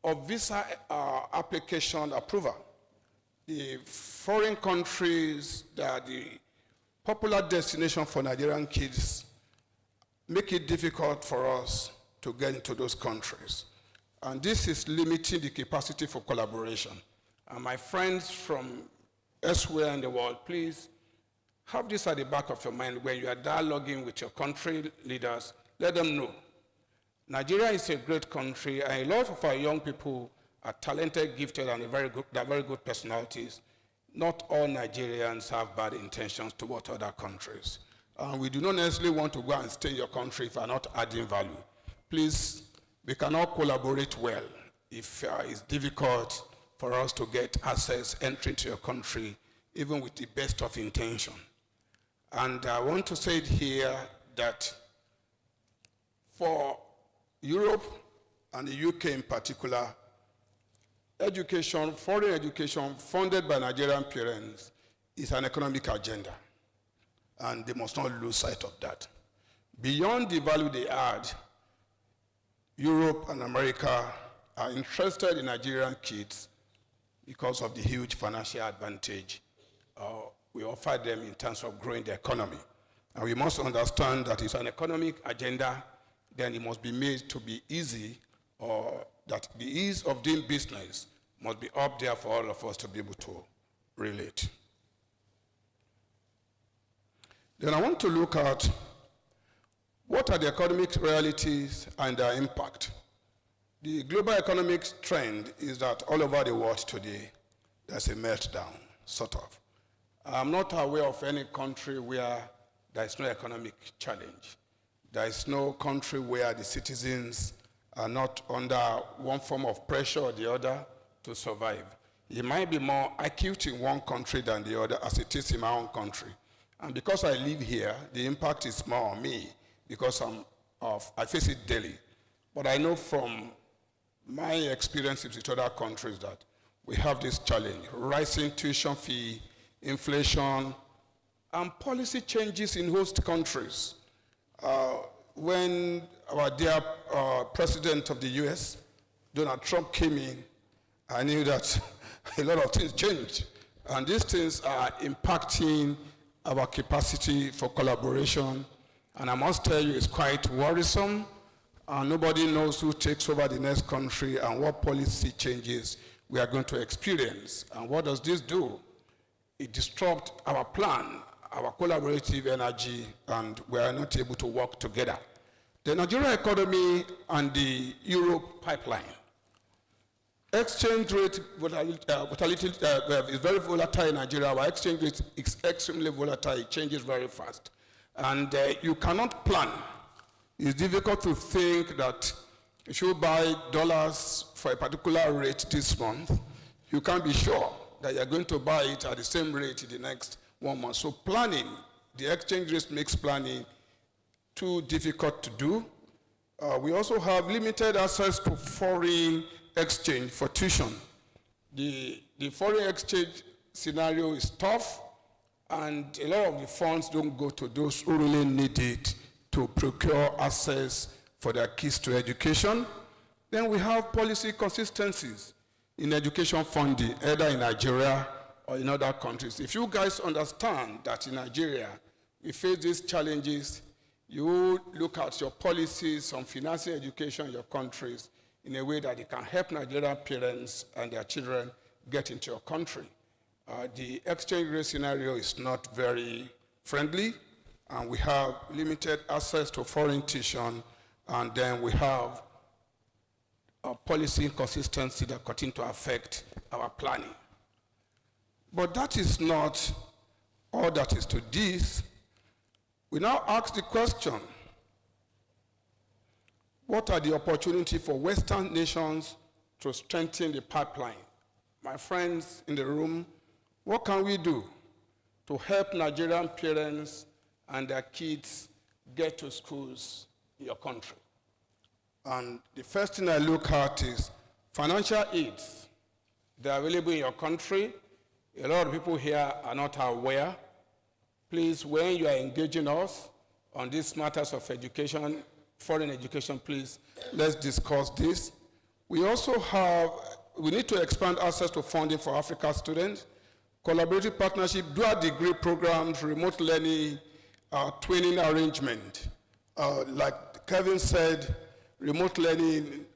of visa application approval. The foreign countries that are the popular destination for Nigerian kids make it difficult for us to get into those countries. And this is limiting the capacity for collaboration. And my friends from elsewhere in the world, please have this at the back of your mind when you are dialoguing with your country leaders. Let them know Nigeria is a great country, and a lot of our young people are talented, gifted, and they're very good personalities. Not all Nigerians have bad intentions toward other countries. We do not necessarily want to go and stay in your country if you are not adding value. Please, we cannot collaborate well if it's difficult for us to get access, entry to your country, even with the best of intention. And I want to say it here that for Europe and the UK in particular, education, foreign education funded by Nigerian parents is an economic agenda. And they must not lose sight of that. Beyond the value they add, Europe and America are interested in Nigerian kids because of the huge financial advantage we offer them in terms of growing the economy. And we must understand that it's an economic agenda, then it must be made to be easy, or that the ease of doing business must be up there for all of us to be able to relate. Then I want to look at what are the economic realities and their impact. The global economic trend is that all over the world today, there's a meltdown, sort of. I'm not aware of any country where there is no economic challenge. There is no country where the citizens are not under one form of pressure or the other to survive. It might be more acute in one country than the other, as it is in my own country. And because I live here, the impact is more on me, because I face it daily. But I know from my experiences with other countries that we have this challenge: rising tuition fee, inflation, and policy changes in host countries. When our dear president of the US, Donald Trump, came in, I knew that a lot of things changed. And these things are impacting our capacity for collaboration. And I must tell you, it's quite worrisome. And nobody knows who takes over the next country and what policy changes we are going to experience. And what does this do? It disrupts our plan, our collaborative energy, and we are not able to work together. The Nigerian economy and the Europe pipeline. Exchange rate volatility is very volatile in Nigeria. Our exchange rate is extremely volatile. It changes very fast. And you cannot plan. It's difficult to think that if you buy dollars for a particular rate this month, you can't be sure that you're going to buy it at the same rate in the next 1 month. So planning, the exchange rate makes planning too difficult to do. We also have limited access to foreign exchange for tuition. The foreign exchange scenario is tough, and a lot of the funds don't go to those who really need it to procure access for their kids to education. Then we have policy consistencies in education funding, either in Nigeria or in other countries. If you guys understand that in Nigeria we face these challenges, you look at your policies on financing education in your countries in a way that it can help Nigerian parents and their children get into your country. The exchange rate scenario is not very friendly, and we have limited access to foreign tuition, and then we have a policy inconsistency that continue to affect our planning. But that is not all that is to this. We now ask the question, what are the opportunities for Western nations to strengthen the pipeline? My friends in the room, what can we do to help Nigerian parents and their kids get to schools in your country? And the first thing I look at is financial aids. They're available in your country. A lot of people here are not aware. Please, when you are engaging us on these matters of education, foreign education, please, let's discuss this. We also we need to expand access to funding for African students, collaborative partnership, dual degree programs, remote learning, twinning arrangement. Like Kevin said, remote learning,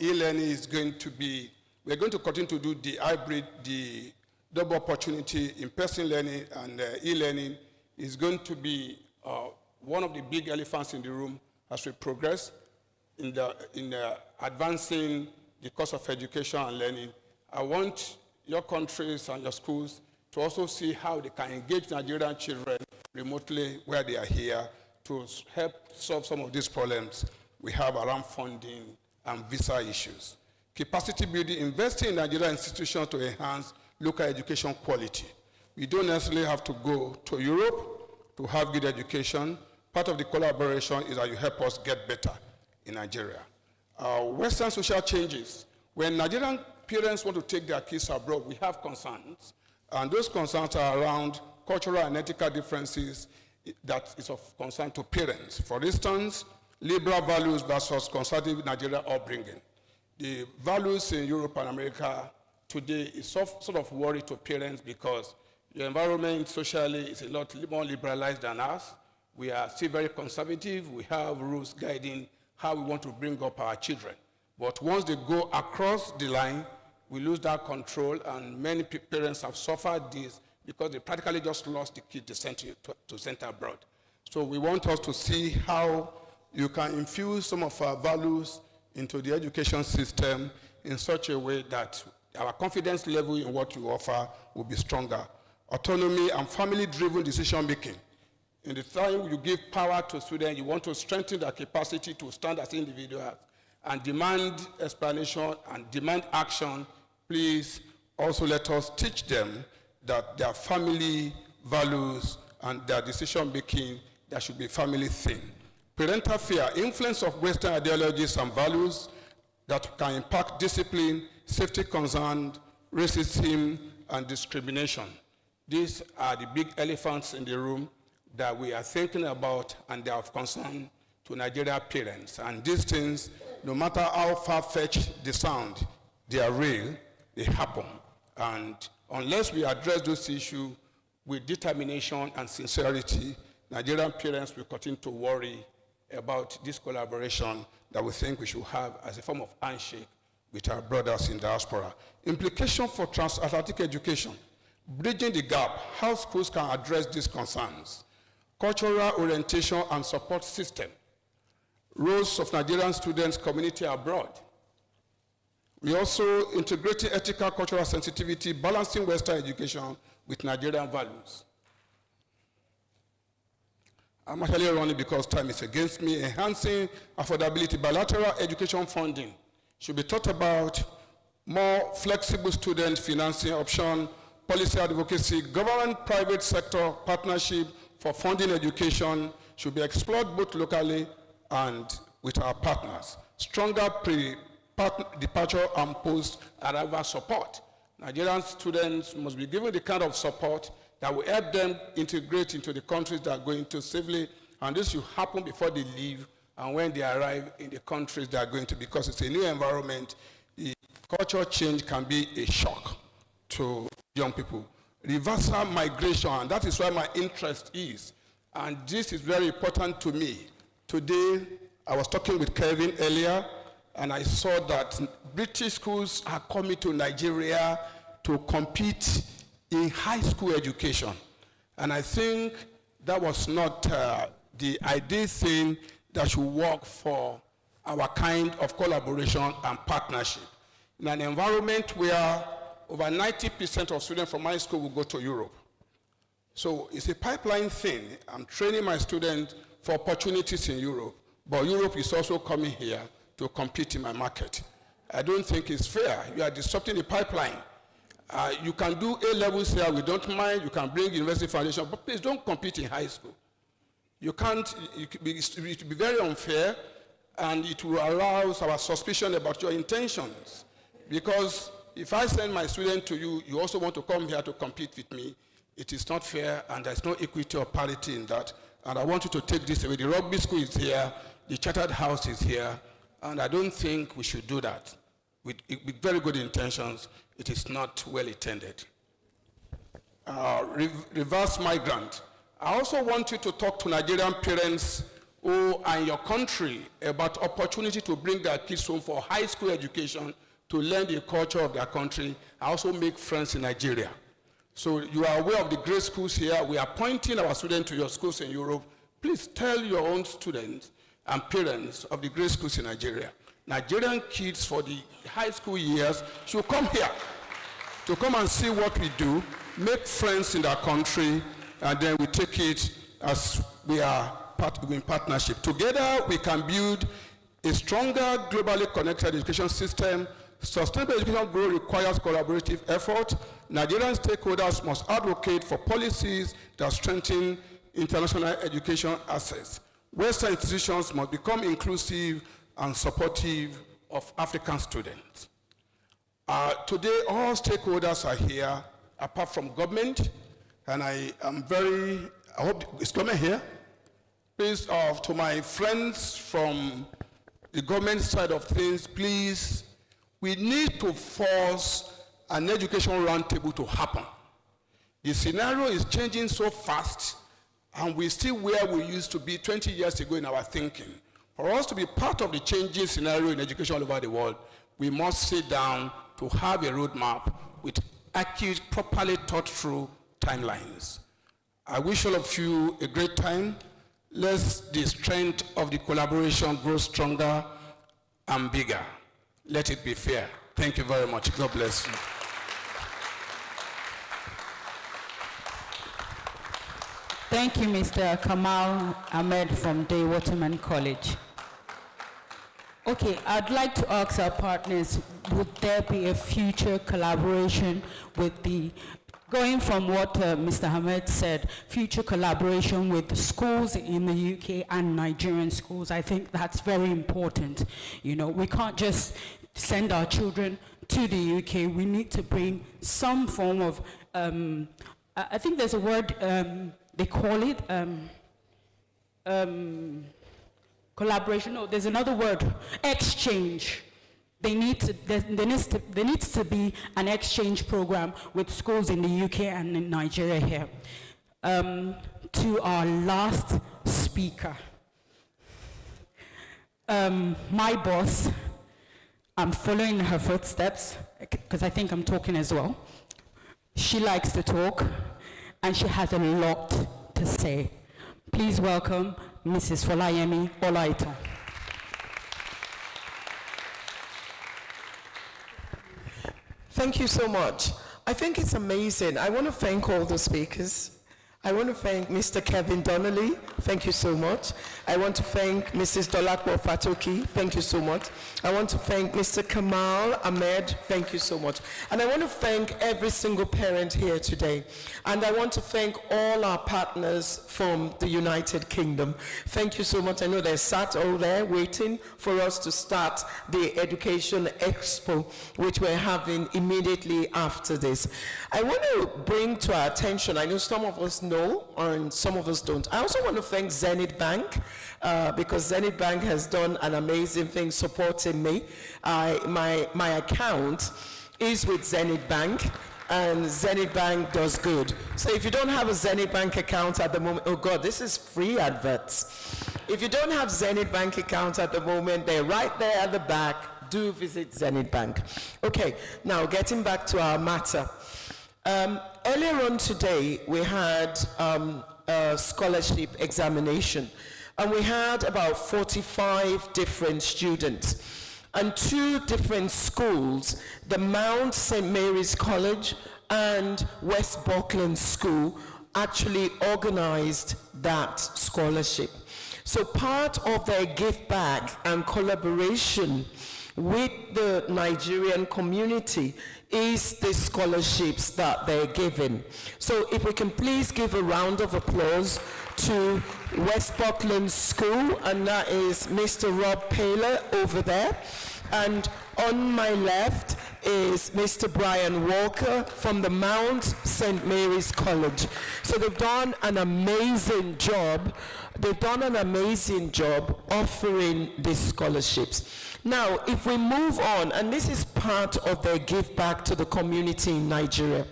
e-learning is going to be, we're going to continue to do the hybrid, the double opportunity. In-person learning and e-learning is going to be one of the big elephants in the room as we progress in advancing the course of education and learning. I want your countries and your schools to also see how they can engage Nigerian children remotely where they are here to help solve some of these problems we have around funding and visa issues. Capacity building, investing in Nigerian institutions to enhance local education quality. We don't necessarily have to go to Europe to have good education. Part of the collaboration is that you help us get better in Nigeria. Western social changes. When Nigerian parents want to take their kids abroad, we have concerns. And those concerns are around cultural and ethical differences that is of concern to parents. For instance, liberal values versus conservative Nigeria upbringing. The values in Europe and America today is sort of worry to parents because your environment socially is a lot more liberalized than us. We are still very conservative. We have rules guiding how we want to bring up our children. But once they go across the line, we lose that control, and many parents have suffered this because they practically just lost the kid to send abroad. So we want us to see how you can infuse some of our values into the education system in such a way that our confidence level in what you offer will be stronger. Autonomy and family-driven decision-making. In the time you give power to students, you want to strengthen their capacity to stand as individuals and demand explanation and demand action. Please also let us teach them that their family values and their decision-making, that should be family thing. Parental fear, influence of Western ideologies and values that can impact discipline, safety concerns, racism, and discrimination. These are the big elephants in the room that we are thinking about, and they are of concern to Nigerian parents. And these things, no matter how far-fetched they sound, they are real, they happen. And unless we address those issues with determination and sincerity, Nigerian parents will continue to worry about this collaboration that we think we should have as a form of handshake with our brothers in diaspora. Implication for transatlantic education, bridging the gap, how schools can address these concerns. Cultural orientation and support system, roles of Nigerian students, community abroad. We also integrating ethical cultural sensitivity, balancing Western education with Nigerian values. I'm actually running because time is against me. Enhancing affordability, bilateral education funding should be thought about, more flexible student financing option, policy advocacy, government-private sector partnership for funding education should be explored both locally and with our partners. Stronger departure and post-arrival support. Nigerian students must be given the kind of support that will help them integrate into the countries they are going to safely, and this should happen before they leave and when they arrive in the countries they are going to, because it's a new environment. The cultural change can be a shock to young people. Reversal migration, and that is where my interest is, and this is very important to me. Today, I was talking with Kevin earlier, and I saw that British schools are coming to Nigeria to compete in high school education. And I think that was not the ideal thing that should work for our kind of collaboration and partnership. In an environment where over 90% of students from my school will go to Europe. So it's a pipeline thing. I'm training my students for opportunities in Europe, but Europe is also coming here to compete in my market. I don't think it's fair. You are disrupting the pipeline. You can do A-levels here, we don't mind. You can bring university foundation, but please don't compete in high school. You can't, it will be very unfair, and it will arouse our suspicion about your intentions. Because if I send my student to you, you also want to come here to compete with me, it is not fair, and there's no equity or parity in that. And I want you to take this away. The rugby school is here, the chartered house is here, and I don't think we should do that. With very good intentions, it is not well intended. Reverse migrant. I also want you to talk to Nigerian parents who are in your country about opportunity to bring their kids home for high school education, to learn the culture of their country, and also make friends in Nigeria. So you are aware of the great schools here. We are pointing our students to your schools in Europe. Please tell your own students and parents of the great schools in Nigeria. Nigerian kids for the high school years should come here to come and see what we do, make friends in our country, and then we take it as we are in partnership. Together, we can build a stronger, globally connected education system. Sustainable education growth requires collaborative effort. Nigerian stakeholders must advocate for policies that strengthen international education access. Western institutions must become inclusive and supportive of African students. Today, all stakeholders are here, apart from government, and I hope, is government here? Please, to my friends from the government side of things, please, we need to force an education roundtable to happen. The scenario is changing so fast, and we're still where we used to be 20 years ago in our thinking. For us to be part of the changing scenario in education all over the world, we must sit down to have a roadmap with accurate, properly thought through timelines. I wish all of you a great time. Let the strength of the collaboration grow stronger and bigger. Let it be fair. Thank you very much. God bless you. Thank you, Mr. Kamal Ahmed from Day Waterman College. Okay, I'd like to ask our partners, would there be a future collaboration with the, going from what Mr. Ahmed said, future collaboration with the schools in the UK and Nigerian schools? I think that's very important. You know, we can't just send our children to the UK. We need to bring some form of, I think there's a word, they call it collaboration. No, there's another word, exchange. There needs to be an exchange program with schools in the UK and in Nigeria here. To our last speaker. My boss, I'm following her footsteps because I think I'm talking as well. She likes to talk and she has a lot to say. Please welcome Mrs. Folayemi Olaitan. Thank you so much. I think it's amazing. I want to thank all the speakers. I want to thank Mr. Kevin Donnelly. Thank you so much. I want to thank Mrs. Dolapo Fatoki. Thank you so much. I want to thank Mr. Kamal, Ahmed. Thank you so much. And I want to thank every single parent here today. And I want to thank all our partners from the United Kingdom. Thank you so much. I know they're sat all there waiting for us to start the Education Expo, which we're having immediately after this. I want to bring to our attention, I know some of us know and some of us don't. I also want to thank Zenith Bank because Zenith Bank has done an amazing thing supporting me. My account is with Zenith Bank and Zenith Bank does good. So if you don't have a Zenith Bank account at the moment, oh God, this is free adverts. If you don't have Zenith Bank account at the moment, they're right there at the back. Do visit Zenith Bank. Okay, now getting back to our matter. Earlier on today, we had a scholarship examination, and we had about 45 different students, and 2 different schools, the Mount St. Mary's College and West Buckland School, actually organized that scholarship. So part of their give back and collaboration with the Nigerian community is the scholarships that they're given. So if we can please give a round of applause to West Buckland School, and that is Mr. Rob Paler over there. And on my left is Mr. Brian Walker from the Mount St. Mary's College. So they've done an amazing job. They've done an amazing job offering these scholarships. Now, if we move on, and this is part of their give back to the community in Nigeria.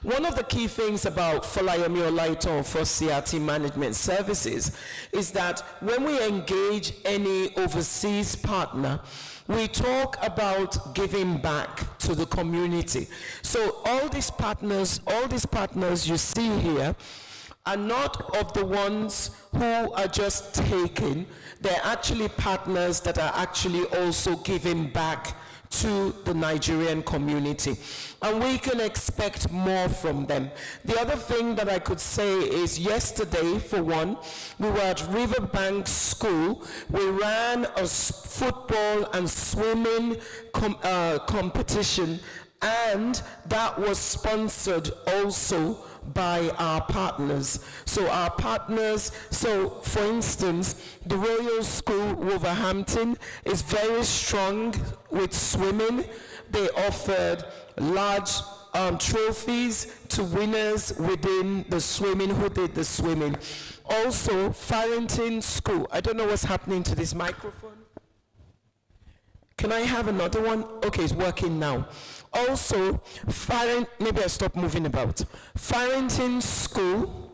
One of the key things about Folayemi Olaitan for CRT Management Services is that when we engage any overseas partner, we talk about giving back to the community. So all these partners you see here are not of the ones who are just taking. They're actually partners that are actually also giving back to the Nigerian community. And we can expect more from them. The other thing that I could say is yesterday, for one, we were at Riverbank School. We ran a football and swimming competition, and that was sponsored also by our partners. So our partners, so for instance, the Royal School Wolverhampton is very strong with swimming. They offered large trophies to winners within the swimming, who did the swimming. Also, Farrington School, I don't know what's happening to this microphone. Can I have another one? Okay, it's working now. Also, maybe I stop moving about. Farrington School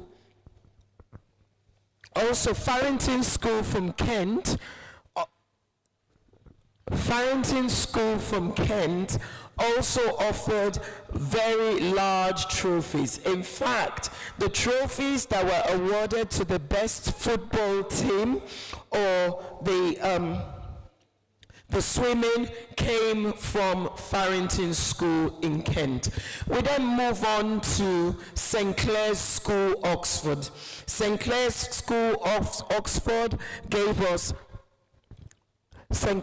Also, Farrington School from Kent. Farrington School from Kent also offered very large trophies. In fact, the trophies that were awarded to the best football team or the swimming came from Farrington School in Kent. We then move on to St. Clair's School, Oxford. St. Clair's School of Oxford gave us 5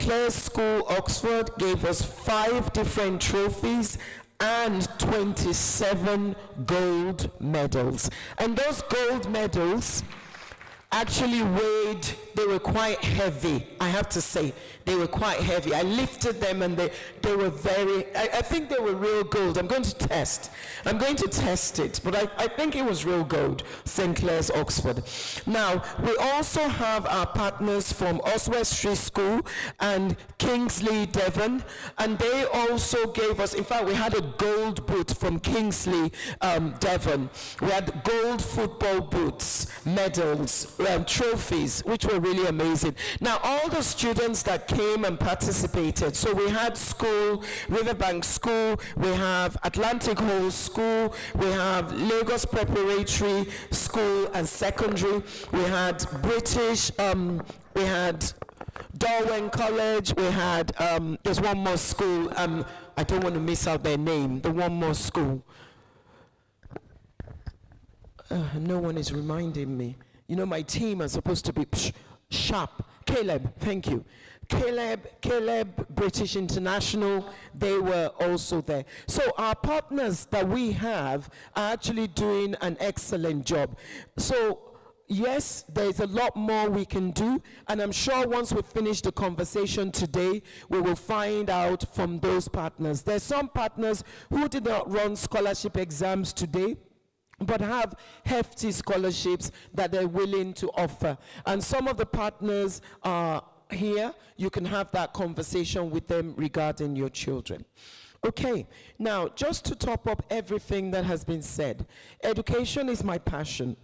different trophies and 27 gold medals. And those gold medals actually weighed, they were quite heavy, I have to say. They were quite heavy. I lifted them and they were very, I think they were real gold. I'm going to test it, but I think it was real gold, St. Clair's, Oxford. Now, we also have our partners from Oswestry School and Kingsley, Devon, and they also gave us, in fact, we had a gold boot from Kingsley, Devon. We had gold football boots, medals, trophies, which were really amazing. Now, all the students that came and participated, so we had school, Riverbank School, we have Atlantic Hall School, we have Lagos Preparatory School and Secondary, we had British, we had Darwin College, we had, there's one more school, I don't want to miss out their name, the one more school. No one is reminding me. You know, my team are supposed to be sharp. Caleb, thank you. Caleb, British International, they were also there. So our partners that we have are actually doing an excellent job. So yes, there's a lot more we can do, and I'm sure once we finish the conversation today, we will find out from those partners. There's some partners who did not run scholarship exams today, but have hefty scholarships that they're willing to offer. And some of the partners are here. You can have that conversation with them regarding your children. Okay, now just to top up everything that has been said, education is my passion.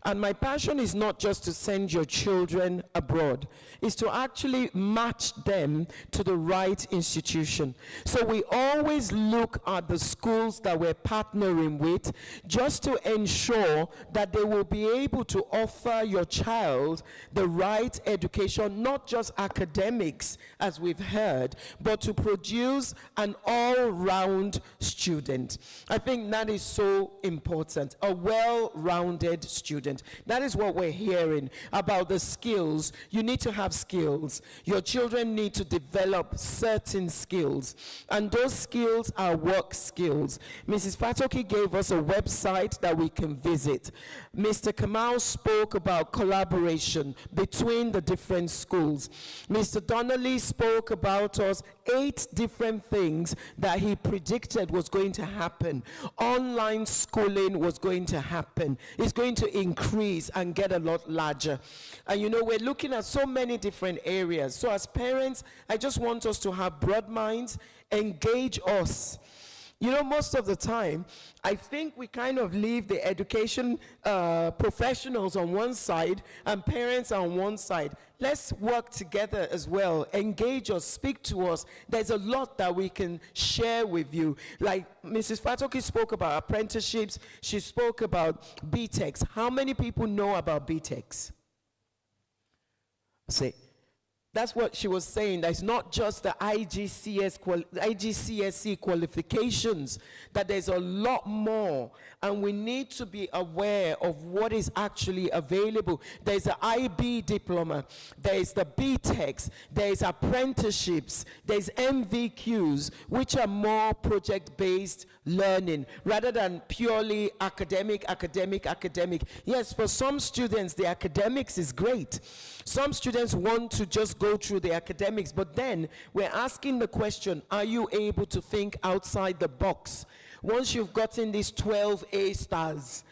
And my passion is not just to send your children abroad, it's to actually match them to the right institution. So we always look at the schools that we're partnering with just to ensure that they will be able to offer your child the right education, not just academics, as we've heard, but to produce an all-round student. I think that is so important, a well-rounded student. That is what we're hearing about the skills. You need to have skills. Your children need to develop certain skills, and those skills are work skills. Mrs. Fatoki gave us a website that we can visit. Mr. Kamal spoke about collaboration between the different schools. Mr. Donnelly spoke about 8 different things that he predicted was going to happen. Online schooling was going to happen. It's going to increase and get a lot larger. And you know, we're looking at so many different areas. So as parents, I just want us to have broad minds, engage us. You know, most of the time, I think we kind of leave the education professionals on one side and parents on one side. Let's work together as well. Engage us, speak to us. There's a lot that we can share with you. Like Mrs. Fatoki spoke about apprenticeships. She spoke about BTECs. How many people know about BTECs? Say. That's what she was saying. That it's not just the IGCSE qualifications, that there's a lot more, and we need to be aware of what is actually available. There's the IB diploma, there's the BTECs, there's apprenticeships, there's MVQs, which are more project-based learning rather than purely academic. Yes, for some students, the academics is great. Some students want to just go through the academics, but then we're asking the question, are you able to think outside the box? Once you've gotten these 12 A stars,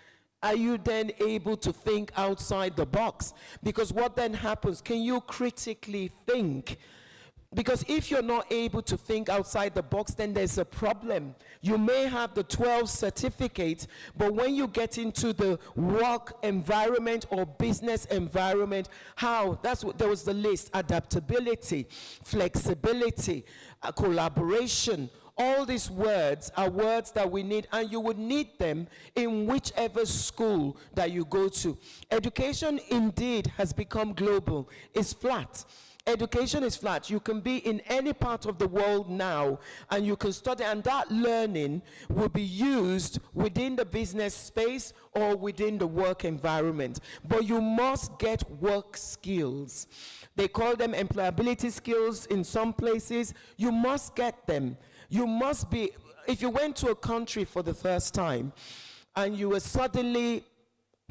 are you then able to think outside the box? Because what then happens, can you critically think? Because if you're not able to think outside the box, then there's a problem. You may have the 12 certificates, but when you get into the work environment or business environment, there was the list: adaptability, flexibility, collaboration. All these words are words that we need, and you would need them in whichever school that you go to. Education indeed has become global. It's flat. Education is flat. You can be in any part of the world now, and you can study, and that learning will be used within the business space or within the work environment. But you must get work skills. They call them employability skills in some places. You must get them. You must be, if you went to a country for the first time and you were suddenly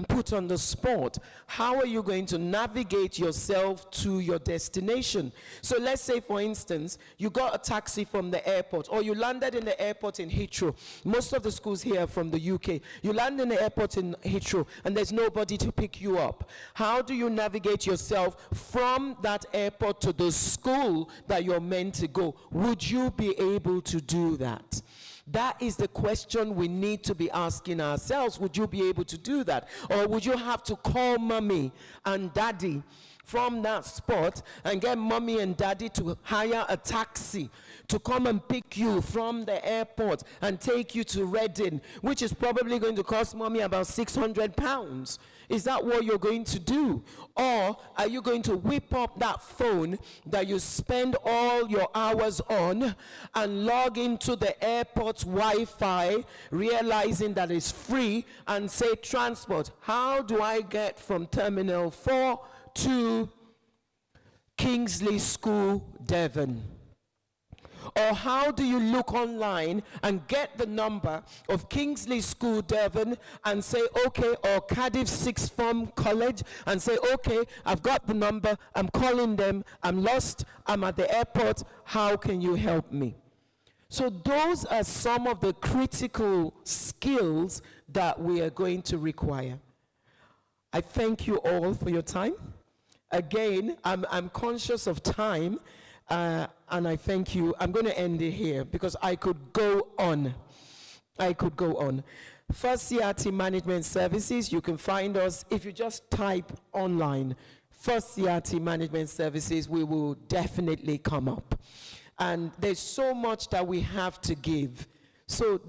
put on the spot, how are you going to navigate yourself to your destination? So let's say, for instance, you got a taxi from the airport, or you landed in the airport in Heathrow. Most of the schools here are from the UK. You land in the airport in Heathrow and there's nobody to pick you up. How do you navigate yourself from that airport to the school that you're meant to go? Would you be able to do that? That is the question we need to be asking ourselves. Would you be able to do that? Or would you have to call mommy and daddy from that spot and get mommy and daddy to hire a taxi to come and pick you from the airport and take you to Reading, which is probably going to cost mommy about £600? Is that what you're going to do? Or are you going to whip up that phone that you spend all your hours on and log into the airport's Wi-Fi, realizing that it's free, and say, transport, how do I get from Terminal 4 to Kingsley School, Devon? Or how do you look online and get the number of Kingsley School, Devon, and say, okay, or Cardiff Sixth Form College, and say, okay, I've got the number, I'm calling them, I'm lost, I'm at the airport, how can you help me? So those are some of the critical skills that we are going to require. I thank you all for your time. Again, I'm conscious of time. And I thank you. I'm going to end it here because I could go on. First CRT Management Services, you can find us if you just type online, First CRT Management Services, we will definitely come up. And there's so much that we have to give. So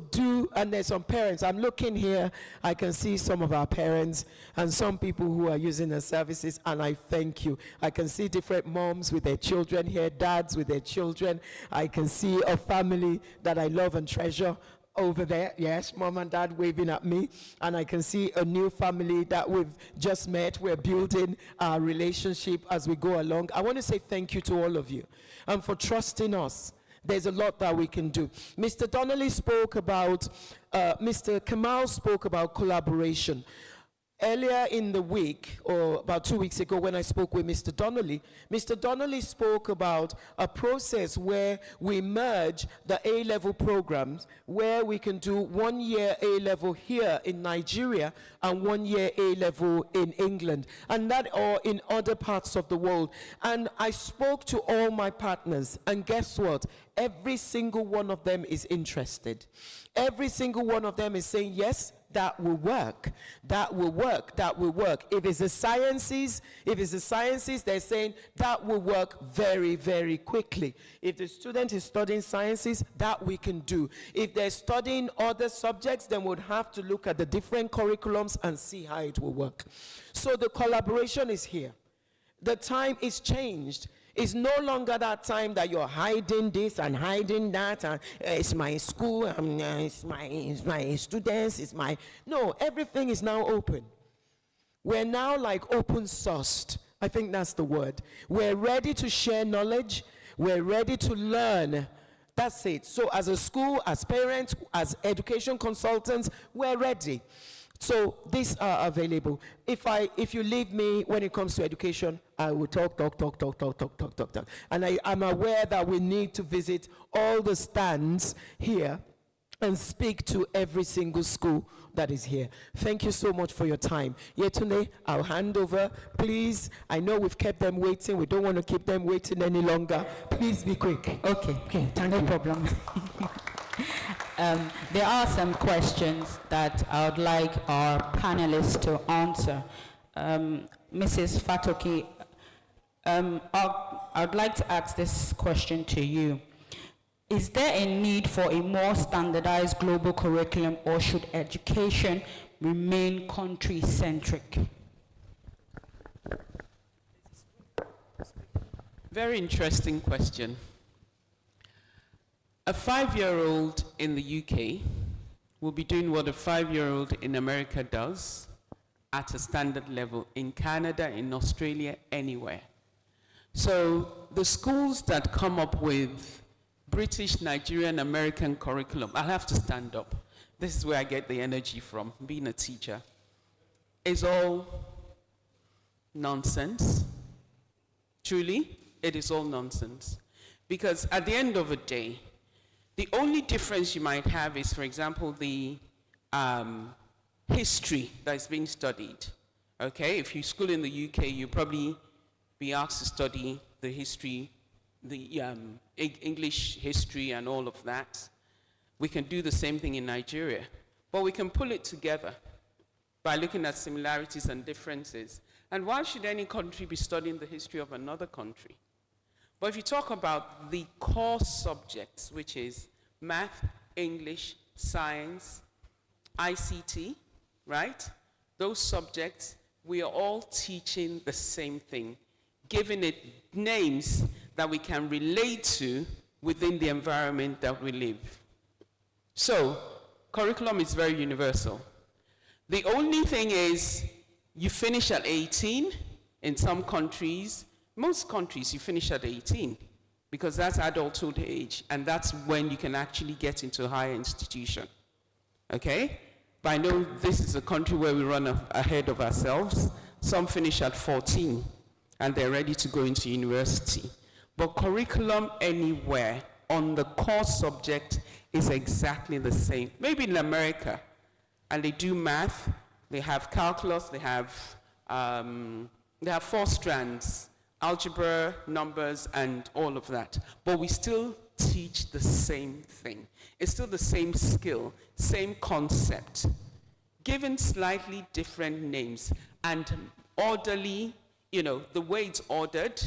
and there's some parents, I'm looking here, I can see some of our parents and some people who are using the services, and I thank you. I can see different moms with their children here, dads with their children. I can see a family that I love and treasure over there. Yes, mom and dad waving at me. And I can see a new family that we've just met. We're building our relationship as we go along. I want to say thank you to all of you and for trusting us. There's a lot that we can do. Mr. Donnelly spoke about, Mr. Kamal spoke about collaboration. Earlier in the week, or about 2 weeks ago when I spoke with Mr. Donnelly spoke about a process where we merge the A-level programs, where we can do 1 year A-level here in Nigeria and 1 year A-level in England, and that or in other parts of the world. And I spoke to all my partners, and guess what? Every single one of them is interested. Every single one of them is saying, yes, that will work, that will work, that will work. If it's the sciences, they're saying that will work very, very quickly. If the student is studying sciences, that we can do. If they're studying other subjects, then we'll have to look at the different curriculums and see how it will work. So the collaboration is here. The time is changed. It's no longer that time that you're hiding this and hiding that, and it's my school, it's my students, it's my... No, everything is now open. We're now like open sourced. I think that's the word. We're ready to share knowledge. We're ready to learn. That's it. So as a school, as parents, as education consultants, we're ready. So these are available. If you leave me when it comes to education, I will talk. And I'm aware that we need to visit all the stands here and speak to every single school that is here. Thank you so much for your time. Yetunde, I'll hand over. Please, I know we've kept them waiting. We don't want to keep them waiting any longer. Please be quick. Okay, no problem. There are some questions that I would like our panelists to answer. Mrs. Fatoki, I'd like to ask this question to you. Is there a need for a more standardized global curriculum, or should education remain country-centric? Very interesting question. A 5-year-old in the UK will be doing what a 5-year-old in America does at a standard level, in Canada, in Australia, anywhere. So the schools that come up with British, Nigerian, American curriculum, I'll have to stand up. This is where I get the energy from, being a teacher. It's all nonsense. Truly, it is all nonsense. Because at the end of the day, the only difference you might have is, for example, the history that is being studied. Okay, if you school in the UK, you'll probably be asked to study the history, the English history and all of that. We can do the same thing in Nigeria, but we can pull it together by looking at similarities and differences. And why should any country be studying the history of another country? But if you talk about the core subjects, which is math, English, science, ICT, right? Those subjects, we are all teaching the same thing, giving it names that we can relate to within the environment that we live. So, curriculum is very universal. The only thing is, you finish at 18 in some countries. Most countries, you finish at 18 because that's adulthood age, and that's when you can actually get into a higher institution. Okay? But I know this is a country where we run ahead of ourselves. Some finish at 14, and they're ready to go into university. But curriculum anywhere on the core subject is exactly the same. Maybe in America, and they do math, they have calculus, they have 4 strands, algebra, numbers, and all of that. But we still teach the same thing. It's still the same skill, same concept, given slightly different names, and orderly, the way it's ordered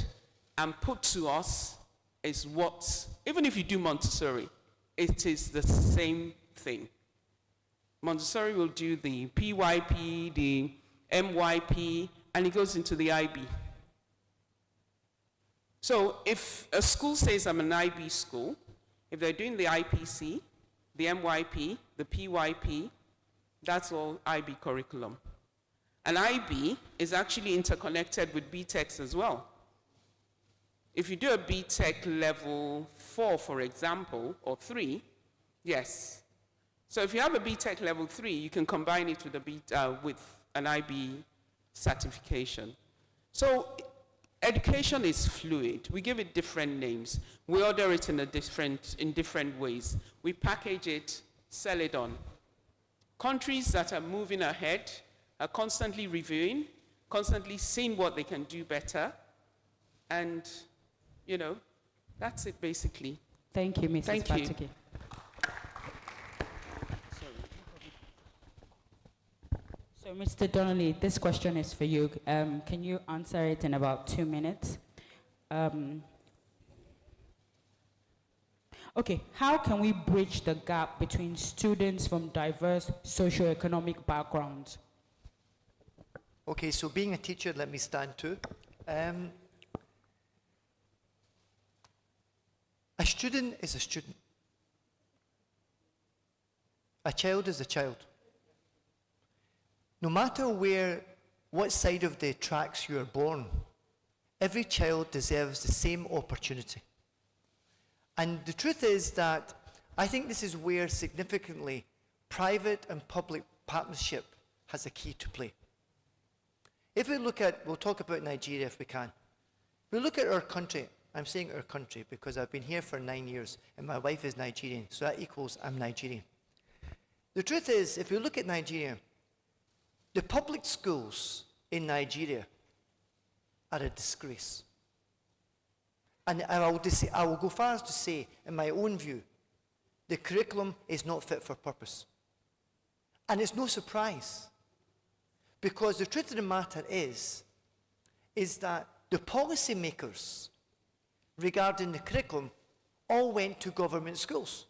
and put to us is what, even if you do Montessori, it is the same thing. Montessori will do the PYP, the MYP, and it goes into the IB. So if a school says I'm an IB school, if they're doing the IPC, the MYP, the PYP, that's all IB curriculum. And IB is actually interconnected with BTECs as well. If you do a BTEC level 4, for example, or 3, yes. So if you have a BTEC level 3, you can combine it with an IB certification. So education is fluid. We give it different names. We order it in different ways. We package it, sell it on. Countries that are moving ahead are constantly reviewing, constantly seeing what they can do better, and that's it basically. Thank you, Mrs. Thank Fatoki. you. So, Mr. Donnelly, this question is for you. Can you answer it in about 2 minutes? Okay, how can we bridge the gap between students from diverse socioeconomic backgrounds? Okay, so being a teacher, let me stand too. A student is a student. A child is a child. No matter what side of the tracks you are born, every child deserves the same opportunity. And the truth is that I think this is where significantly private and public partnership has a key to play. If we look at, we'll talk about Nigeria if we can. We look at our country. I'm saying our country because I've been here for 9 years and my wife is Nigerian, so that equals I'm Nigerian. The truth is, if you look at Nigeria, the public schools in Nigeria are a disgrace. And I will go far as to say, in my own view, the curriculum is not fit for purpose. And it's no surprise, because the truth of the matter is that the policy makers regarding the curriculum all went to government schools.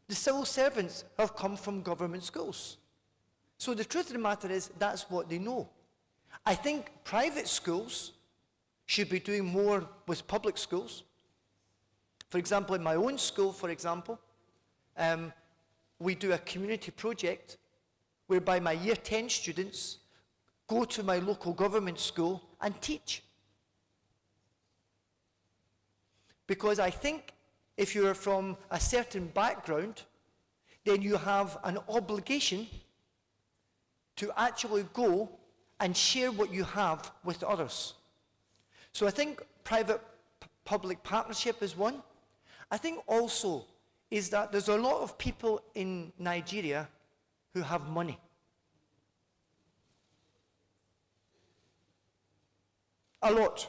The civil servants have come from government schools. So the truth of the matter is that's what they know. I think private schools should be doing more with public schools. For example, in my own school, for example, we do a community project whereby my year 10 students go to my local government school and teach. Because I think if you're from a certain background, then you have an obligation to actually go and share what you have with others. So I think private-public partnership is one. I think also is that there's a lot of people in Nigeria who have money. A lot.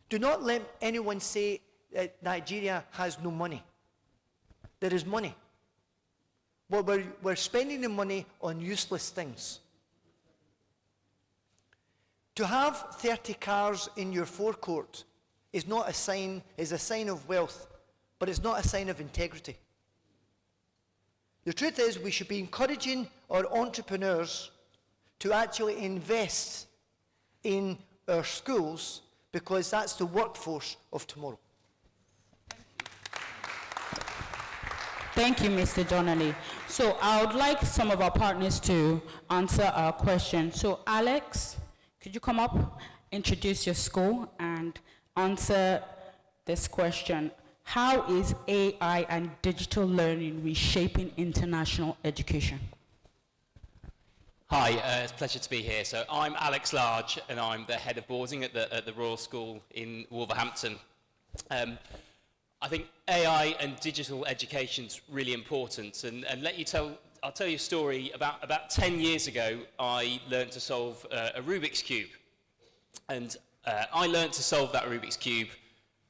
Do not let anyone say that Nigeria has no money. There is money. But we're spending the money on useless things. To have 30 cars in your forecourt is a sign of wealth, but it's not a sign of integrity. The truth is, we should be encouraging our entrepreneurs to actually invest in our schools, because that's the workforce of tomorrow. Thank you, Mr. Donnelly. So I would like some of our partners to answer our question. So Alex, could you come up, introduce your school, and answer this question? How is AI and digital learning reshaping international education? Hi, it's a pleasure to be here. So I'm Alex Large, and I'm the head of boarding at the Royal School in Wolverhampton. I think AI and digital education is really important, and I'll tell you a story. About 10 years ago, I learned to solve a Rubik's Cube. And I learned to solve that Rubik's Cube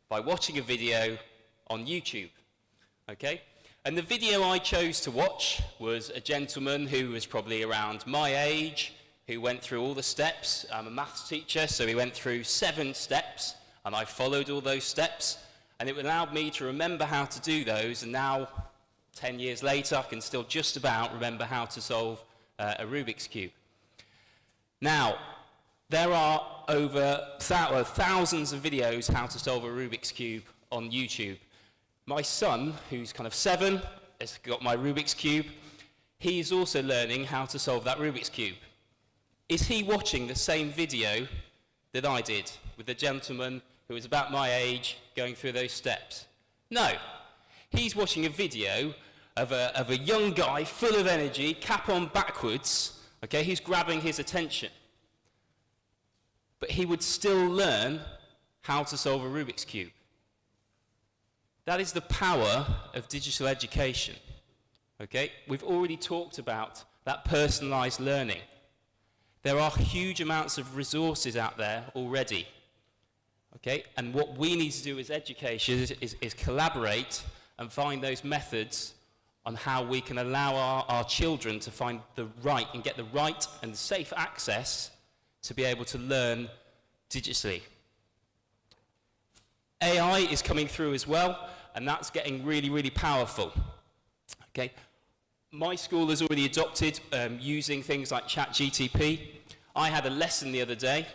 by watching a video on YouTube, okay? And the video I chose to watch was a gentleman who was probably around my age, who went through all the steps. I'm a maths teacher, so he went through 7 steps, and I followed all those steps, and it allowed me to remember how to do those, and now, 10 years later, I can still just about remember how to solve a Rubik's Cube. Now, there are over thousands of videos how to solve a Rubik's Cube on YouTube. My son, who's kind of 7, has got my Rubik's Cube. He's also learning how to solve that Rubik's Cube. Is he watching the same video that I did with the gentleman who was about my age going through those steps? No. He's watching a video of a young guy full of energy, cap on backwards, okay? He's grabbing his attention. But he would still learn how to solve a Rubik's Cube. That is the power of digital education, okay? We've already talked about that personalized learning. There are huge amounts of resources out there already, okay? And what we need to do as educators is collaborate and find those methods on how we can allow our children to find the right and get the right and safe access to be able to learn digitally. AI is coming through as well, and that's getting really, really powerful. Okay, my school has already adopted using things like ChatGTP. I had a lesson the other day,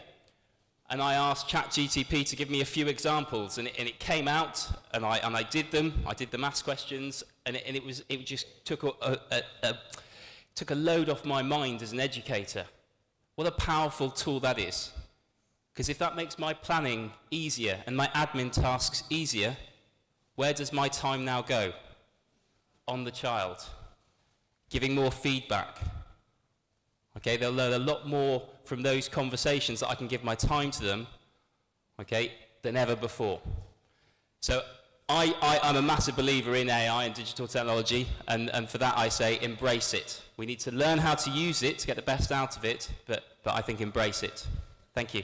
and I asked ChatGTP to give me a few examples, and it came out, and I did them. I did the maths questions, and it just took a load off my mind as an educator. What a powerful tool that is. Because if that makes my planning easier and my admin tasks easier, where does my time now go? On the child. Giving more feedback. Okay, they'll learn a lot more from those conversations that I can give my time to them, okay, than ever before. So I'm a massive believer in AI and digital technology, and for that I say embrace it. We need to learn how to use it to get the best out of it, but I think embrace it. Thank you.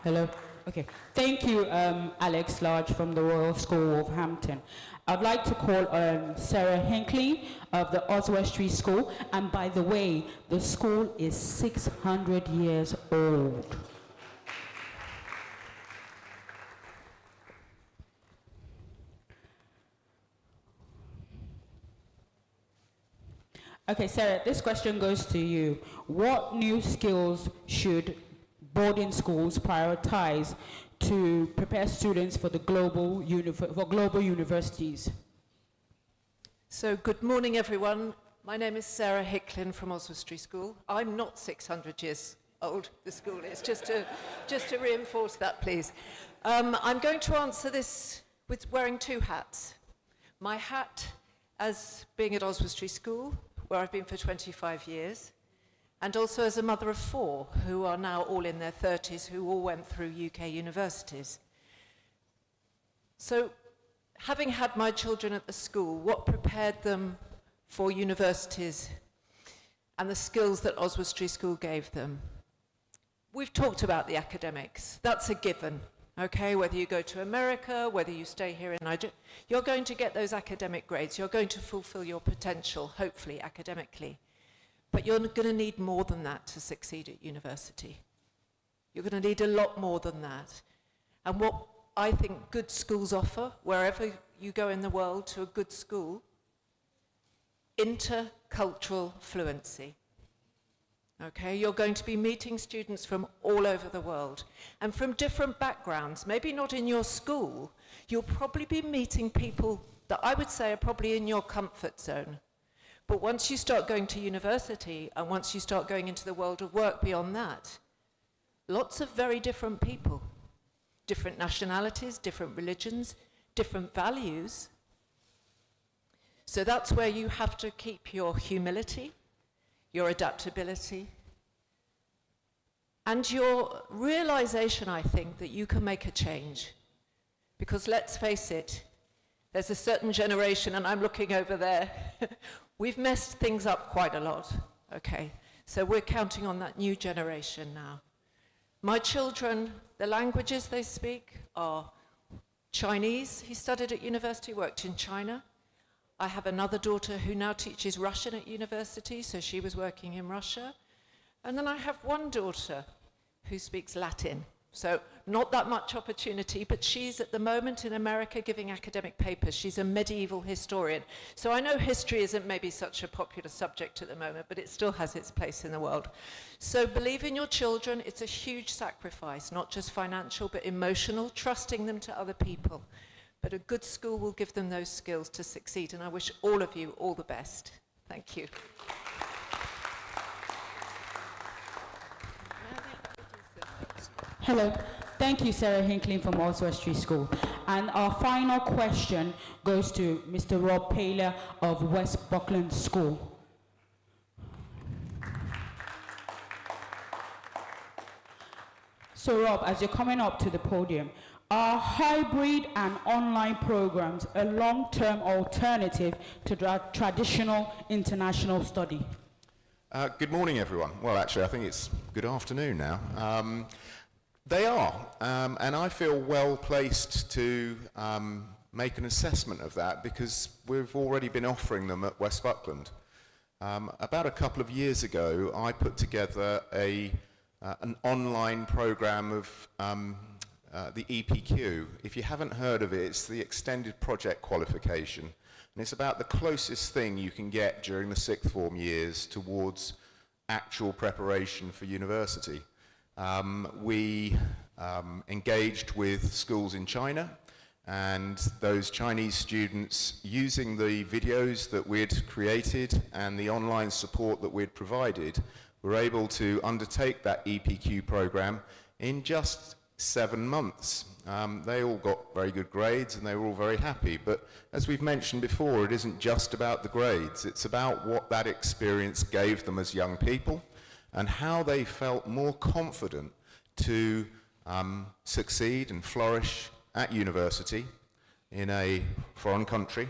Hello. Okay. Thank you, Alex Large from the Royal School of Hampton. I'd like to call on Sarah Hinckley of the Oswestry School. And by the way, the school is 600 years old. Okay, Sarah, this question goes to you. What new skills should boarding schools prioritize to prepare students for the global universities? So good morning, everyone. My name is Sarah Hicklin from Oswestry School. I'm not 600 years old, the school is, just to reinforce that, please. I'm going to answer this with wearing two hats. My hat as being at Oswestry School, where I've been for 25 years, and also as a mother of four who are now all in their 30s, who all went through UK universities. So, having had my children at the school, what prepared them for universities and the skills that Oswestry School gave them? We've talked about the academics. That's a given, okay? Whether you go to America, whether you stay here in Nigeria, you're going to get those academic grades. You're going to fulfill your potential, hopefully, academically. But you're going to need more than that to succeed at university. You're going to need a lot more than that. And what I think good schools offer, wherever you go in the world to a good school, intercultural fluency. Okay, you're going to be meeting students from all over the world and from different backgrounds. Maybe not in your school. You'll probably be meeting people that I would say are probably in your comfort zone. But once you start going to university and once you start going into the world of work beyond that, lots of very different people, different nationalities, different religions, different values. So that's where you have to keep your humility, your adaptability, and your realization, I think, that you can make a change. Because let's face it, there's a certain generation, and I'm looking over there, we've messed things up quite a lot, okay? So we're counting on that new generation now. My children, the languages they speak are Chinese. He studied at university, worked in China. I have another daughter who now teaches Russian at university, so she was working in Russia. And then I have one daughter who speaks Latin. So not that much opportunity, but she's at the moment in America giving academic papers. She's a medieval historian. So I know history isn't maybe such a popular subject at the moment, but it still has its place in the world. So believe in your children. It's a huge sacrifice, not just financial, but emotional, trusting them to other people. But a good school will give them those skills to succeed, and I wish all of you all the best. Thank you. Hello. Thank you, Sarah Hinckley from Oswestry School. And our final question goes to Mr. Rob Paler of West Buckland School. So Rob, as you're coming up to the podium, are hybrid and online programs a long-term alternative to traditional international study? Good morning, everyone. Well, actually, I think it's good afternoon now. They are, and I feel well placed to make an assessment of that because we've already been offering them at West Buckland. About a couple of years ago, I put together an online program of the EPQ. If you haven't heard of it, it's the Extended Project Qualification, and it's about the closest thing you can get during the sixth form years towards actual preparation for university. We engaged with schools in China, and those Chinese students, using the videos that we'd created and the online support that we'd provided, were able to undertake that EPQ program in just 7 months. They all got very good grades and they were all very happy, but as we've mentioned before, it isn't just about the grades, it's about what that experience gave them as young people and how they felt more confident to succeed and flourish at university in a foreign country,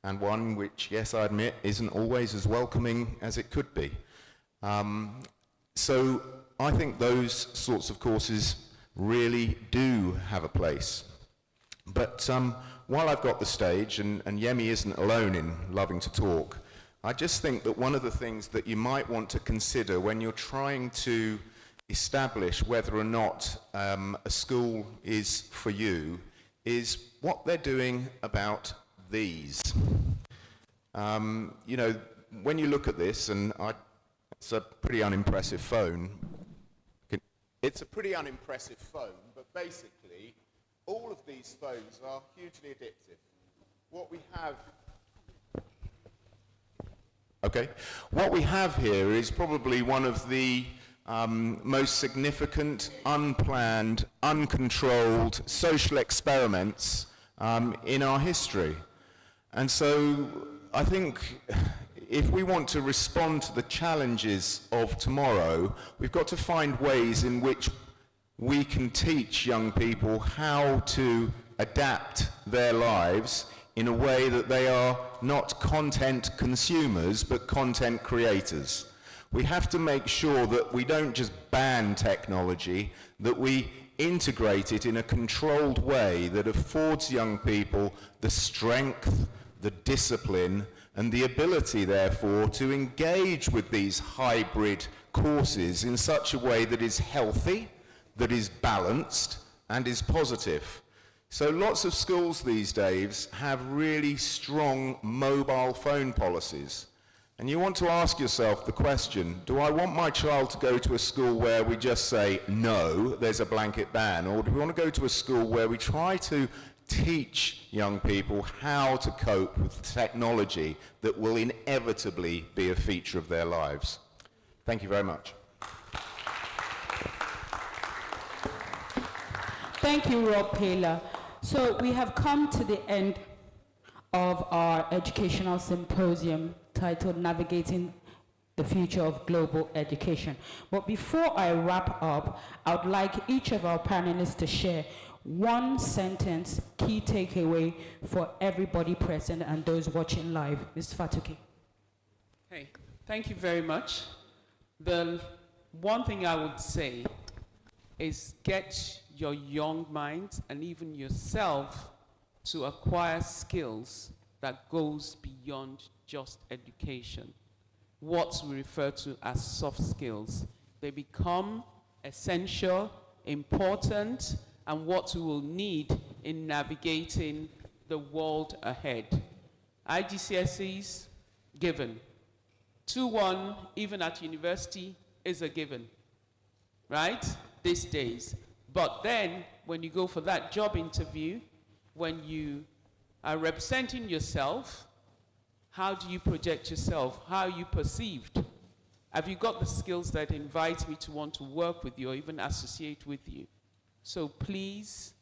and one which, yes, I admit, isn't always as welcoming as it could be. So I think those sorts of courses really do have a place. But while I've got the stage, and Yemi isn't alone in loving to talk, I just think that one of the things that you might want to consider when you're trying to establish whether or not a school is for you is what they're doing about these. You know, when you look at this, and it's a pretty unimpressive phone. It's a pretty unimpressive phone, but basically, all of these phones are hugely addictive. What we have... Okay. What we have here is probably one of the most significant, unplanned, uncontrolled social experiments in our history. And so I think if we want to respond to the challenges of tomorrow, we've got to find ways in which we can teach young people how to adapt their lives in a way that they are not content consumers, but content creators. We have to make sure that we don't just ban technology, that we integrate it in a controlled way that affords young people the strength, the discipline, and the ability, therefore, to engage with these hybrid courses in such a way that is healthy, that is balanced, and is positive. So lots of schools these days have really strong mobile phone policies. And you want to ask yourself the question, do I want my child to go to a school where we just say, no, there's a blanket ban? Or do we want to go to a school where we try to teach young people how to cope with technology that will inevitably be a feature of their lives? Thank you very much. Thank you, Rob Paler. So we have come to the end of our educational symposium titled Navigating the Future of Global Education. But before I wrap up, I would like each of our panelists to share one sentence key takeaway for everybody present and those watching live. Ms. Fatoki. Hey, thank you very much. The one thing I would say is get your young minds and even yourself to acquire skills that goes beyond just education. What we refer to as soft skills. They become essential, important, and what we will need in navigating the world ahead. IGCSEs, given. 2-1, even at university, is a given, right? These days. But then, when you go for that job interview, when you are representing yourself, how do you project yourself? How are you perceived? Have you got the skills that invite me to want to work with you or even associate with you? So please,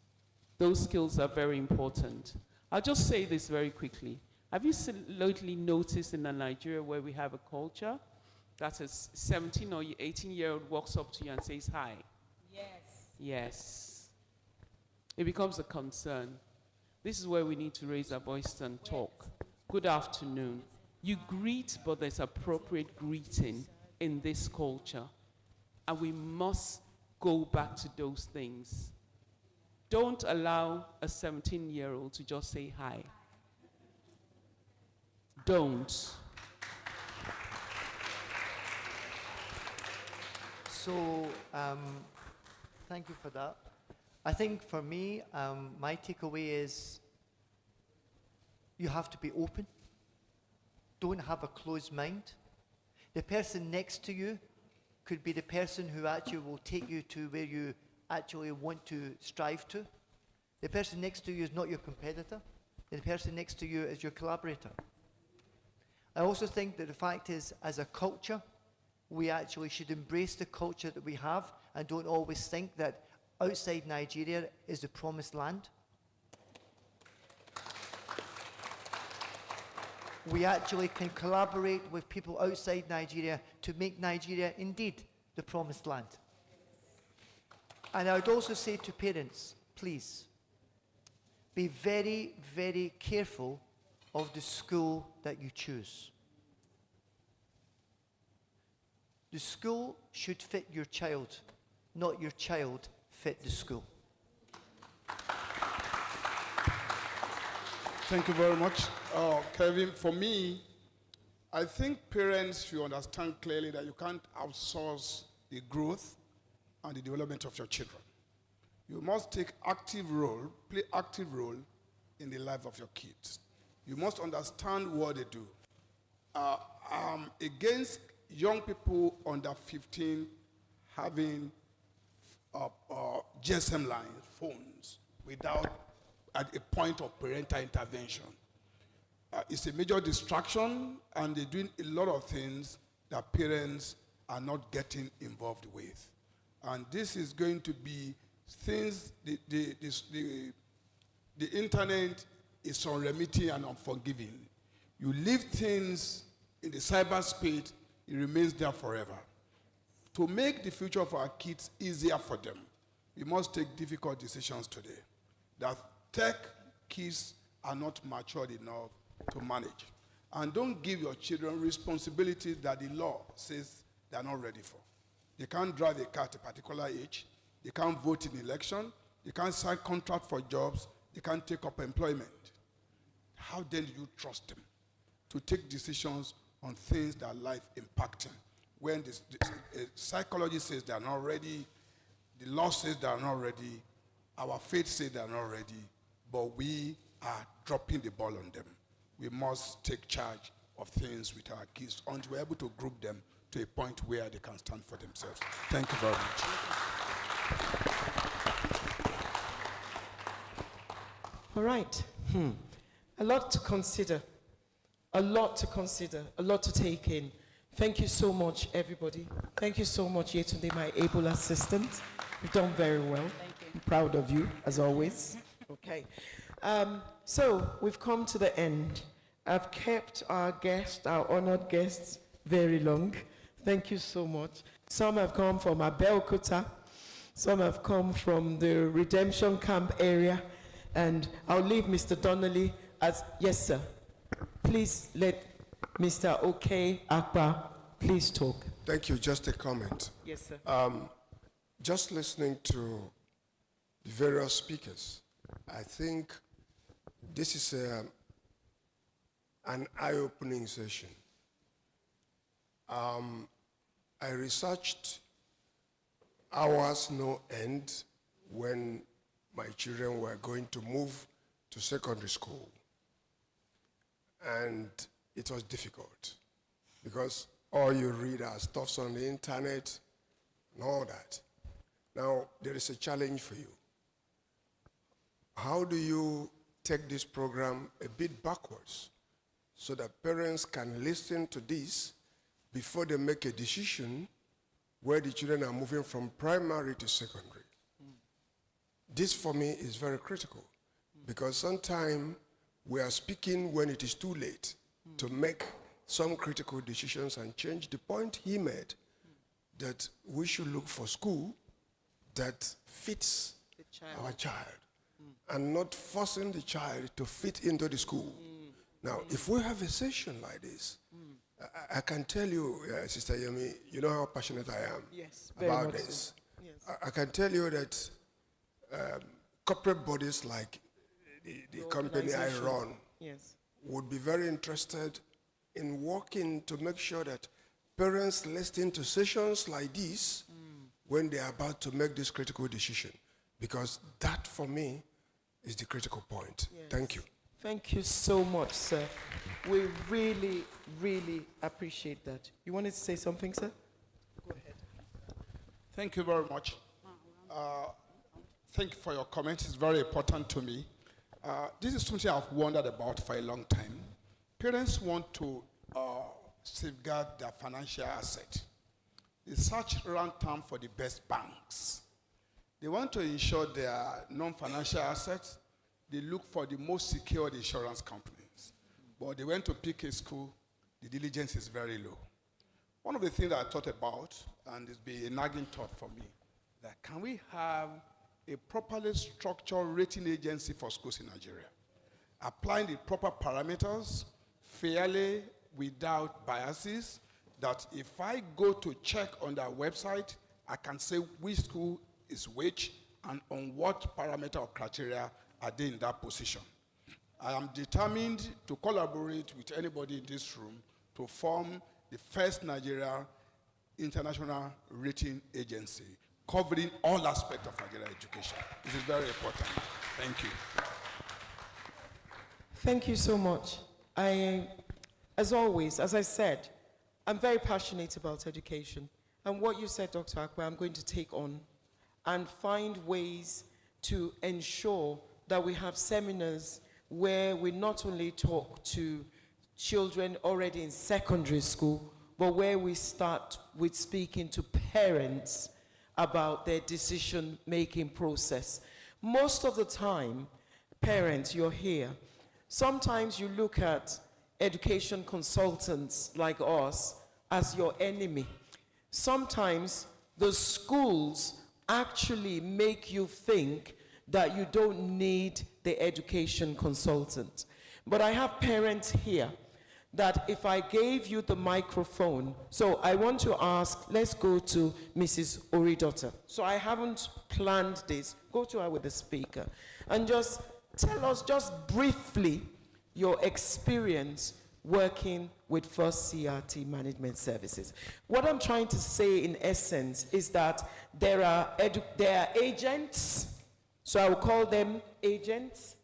those skills are very important. I'll just say this very quickly. Have you lately noticed in Nigeria where we have a culture that a 17 or 18-year-old walks up to you and says hi? Yes. Yes. It becomes a concern. This is where we need to raise our voice and talk. Good afternoon. You greet, but there's appropriate greeting in this culture. And we must go back to those things. Don't allow a 17-year-old to just say hi. Don't. So, thank you for that. I think for me, my takeaway is you have to be open. Don't have a closed mind. The person next to you could be the person who actually will take you to where you actually want to strive to. The person next to you is not your competitor. The person next to you is your collaborator. I also think that the fact is, as a culture, we actually should embrace the culture that we have and don't always think that outside Nigeria is the promised land. We actually can collaborate with people outside Nigeria to make Nigeria indeed the promised land. And I would also say to parents, please, be very, very careful of the school that you choose. The school should fit your child, not your child fit the school. Thank you very much. Kevin, for me, I think parents should understand clearly that you can't outsource the growth and the development of your children. You must take active role, play active role in the life of your kids. You must understand what they do. Against young people under 15 having GSM lines, phones, without at a point of parental intervention. It's a major distraction, and they're doing a lot of things that parents are not getting involved with. And this is going to be things, the internet is unremitting and unforgiving. You leave things in the cyberspace, it remains there forever. To make the future of our kids easier for them, we must take difficult decisions today. That tech kids are not matured enough to manage. And don't give your children responsibilities that the law says they're not ready for. They can't drive a car at a particular age. They can't vote in election. They can't sign contract for jobs. They can't take up employment. How then do you trust them to take decisions on things that are life impacting? When the psychology says they are not ready, the law says they are not ready, our faith says they are not ready, but we are dropping the ball on them. We must take charge of things with our kids until we're able to group them to a point where they can stand for themselves. Thank you very much. All right. A lot to consider. A lot to consider. A lot to take in. Thank you so much, everybody. Thank you so much, Yetunde, my able assistant. You've done very well. Thank you. I'm proud of you, as always. Okay. So we've come to the end. I've kept our guests, our honored guests, very long. Thank you so much. Some have come from Abeokuta. Some have come from the Redemption Camp area. And I'll leave Mr. Donnelly as, yes, sir. Please let Mr. OK Akpa please talk. Thank you. Just a comment. Yes, sir. Just listening to the various speakers, I think this is an eye-opening session. I researched hours no end when my children were going to move to secondary school. And it was difficult because all you read are stuffs on the internet and all that. Now, there is a challenge for you. How do you take this program a bit backwards so that parents can listen to this before they make a decision where the children are moving from primary to secondary? This, for me, is very critical because sometimes we are speaking when it is too late to make some critical decisions and change. The point he made that we should look for school that fits our child and not forcing the child to fit into the school. Now, if we have a session like this, I can tell you, Sister Yemi, you know how passionate I am about this. So. Yes. I can tell you that corporate bodies like the company I run would be very interested in working to make sure that parents listen to sessions like this when they are about to make this critical decision. Because that, for me, is the critical point. Yes. Thank you. Thank you so much, sir. We really, really appreciate that. You wanted to say something, sir? Go ahead. Thank you very much. Thank you for your comments. It's very important to me. This is something I've wondered about for a long time. Parents want to safeguard their financial asset. They search around town for the best banks. They want to insure their non-financial assets. They look for the most secured insurance companies. But they went to pick a school, the diligence is very low. One of the things that I thought about, and it's been a nagging thought for me, that can we have a properly structured rating agency for schools in Nigeria, applying the proper parameters fairly without biases, that if I go to check on their website, I can say which school is which and on what parameter or criteria are they in that position. I am determined to collaborate with anybody in this room to form the first Nigeria international rating agency covering all aspects of Nigeria education. This is very important. Thank you. Thank you so much. As always, as I said, I'm very passionate about education. And what you said, Dr. Akwe, I'm going to take on and find ways to ensure that we have seminars where we not only talk to children already in secondary school, but where we start with speaking to parents about their decision-making process. Most of the time, parents, you're here. Sometimes you look at education consultants like us as your enemy. Sometimes the schools actually make you think that you don't need the education consultant. But I have parents here that if I gave you the microphone, so I want to ask, let's go to Mrs. Oridota. So I haven't planned this. Go to her with the speaker and just tell us just briefly your experience working with First CRT Management Services. What I'm trying to say in essence is that there are agents, so I will call them agents,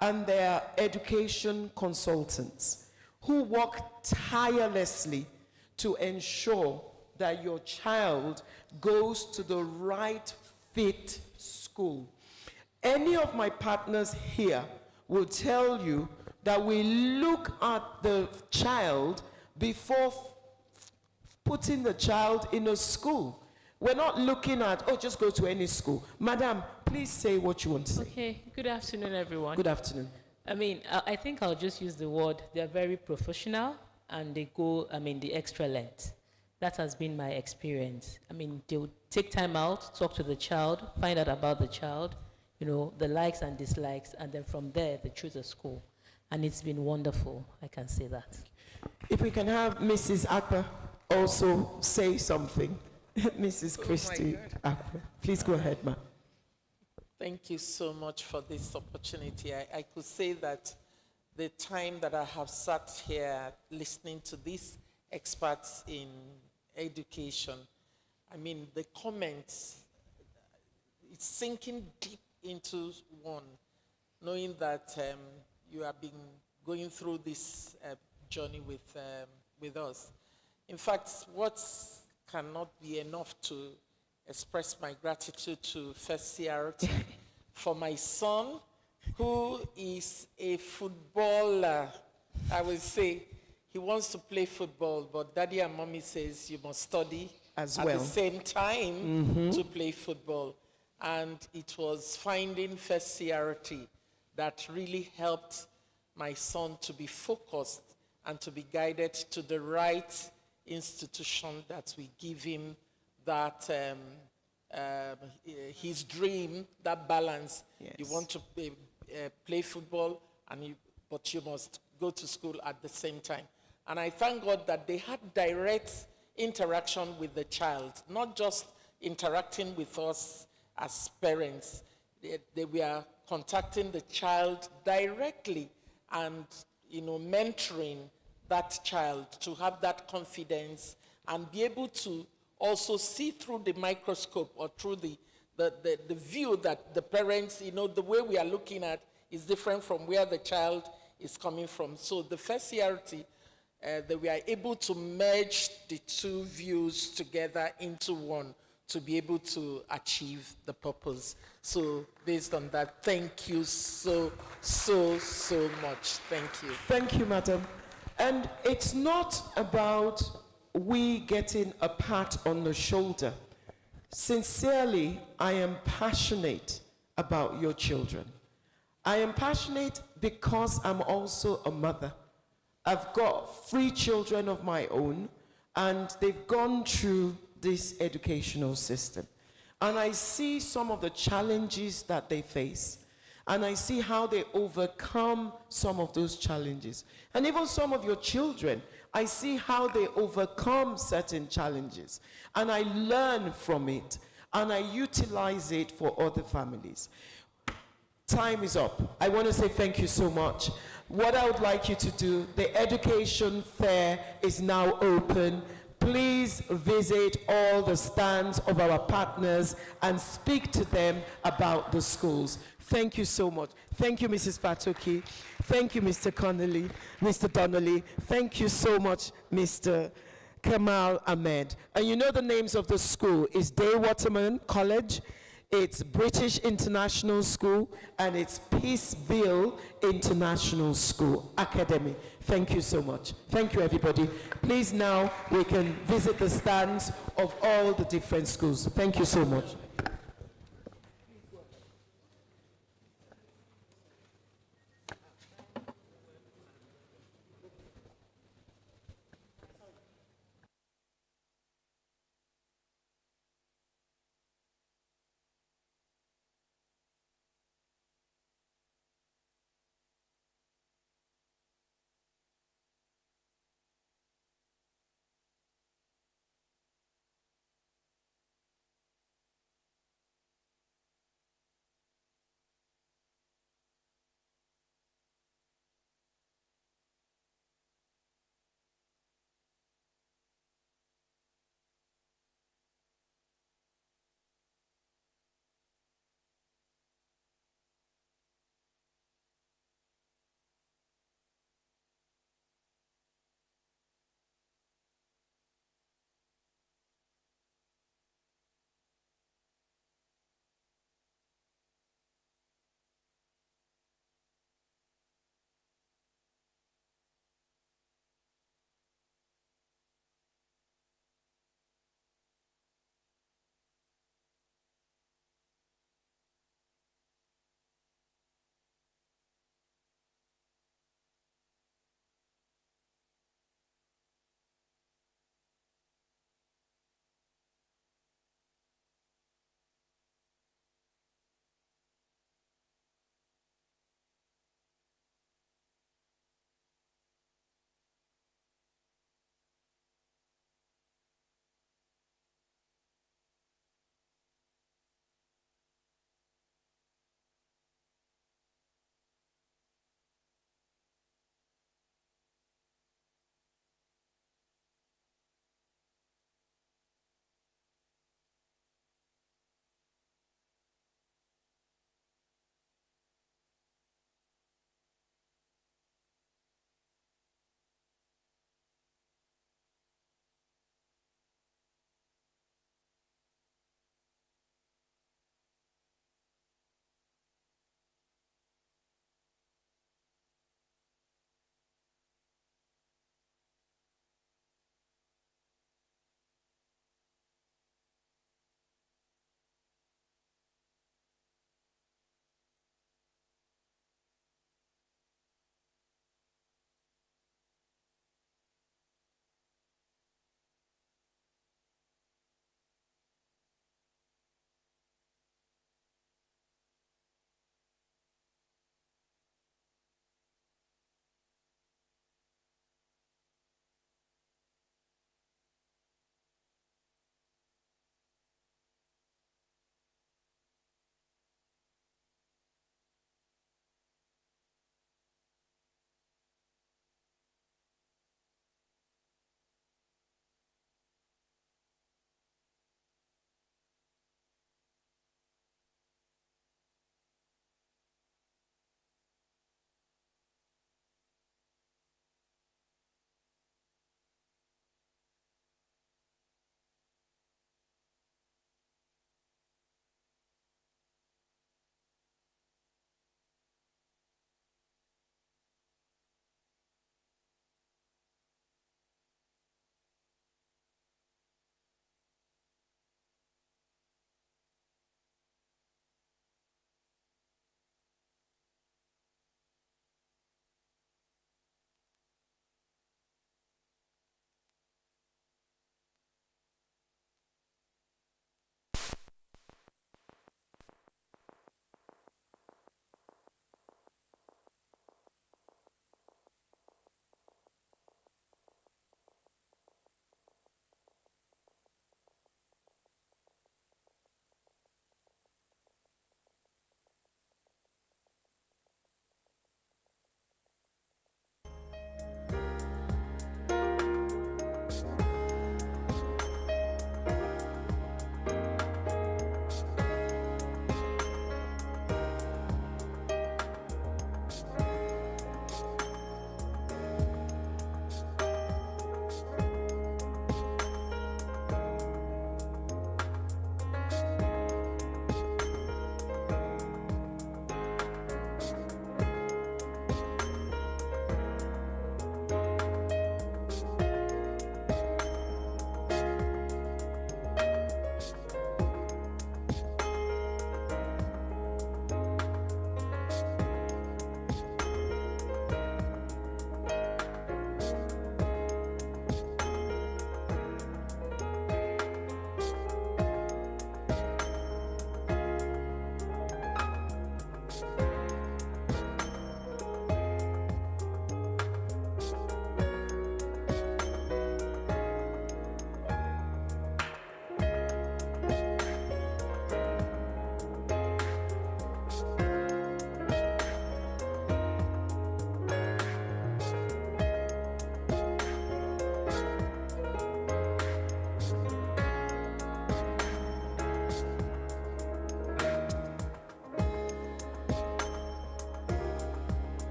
and there are education consultants who work tirelessly to ensure that your child goes to the right fit school. Any of my partners here will tell you that we look at the child before putting the child in a school. We're not looking at, oh, just go to any school. Madam, please say what you want to say. Okay, good afternoon, everyone. Good afternoon. I mean, I think I'll just use the word, they're very professional and they go, the extra length. That has been my experience. I mean, they'll take time out, talk to the child, find out about the child, the likes and dislikes, and then from there, they choose a school. And it's been wonderful, I can say that. If we can have Mrs. Akwe also say something. Mrs. Christy Akwe. Please go ahead, ma'am. Thank you so much for this opportunity. I could say that the time that I have sat here listening to these experts in education, the comments, it's sinking deep into one, knowing that you have been going through this journey with us. In fact, what cannot be enough to express my gratitude to First CRT for my son, who is a footballer. I will say he wants to play football, but daddy and mommy says you must study as at well the same time to play football. And it was finding First CRT that really helped my son to be focused and to be guided to the right institution that we give him that his dream, that balance. Yes. You want to play football, but you must go to school at the same time. And I thank God that they had direct interaction with the child, not just interacting with us as parents. They were contacting the child directly and mentoring that child to have that confidence and be able to also see through the microscope or through the view that the parents, the way we are looking at is different from where the child is coming from. So the first CRT, that we are able to merge the two views together into one to be able to achieve the purpose. So based on that, thank you so much. Thank you. Thank you, madam. And it's not about we getting a pat on the shoulder. Sincerely, I am passionate about your children. I am passionate because I'm also a mother. I've got 3 children of my own, and they've gone through this educational system. and I see some of the challenges that they face, and I see how they overcome some of those challenges. And even some of your children, I see how they overcome certain challenges, and I learn from it, and I utilize it for other families. Time is up. I want to say thank you so much. What I would like you to do, the education fair is now open. Please visit all the stands of our partners and speak to them about the schools. Thank you so much. Thank you, Mrs. Fatoki. Thank you, Mr. Connolly, Mr. Donnelly. Thank you so much, Mr. Kamal Ahmed. And you know the names of the school. It's Day Waterman College, it's British International School, and it's Peaceville International School Academy. Thank you so much. Thank you, everybody. Please now we can visit the stands of all the different schools. Thank you so much.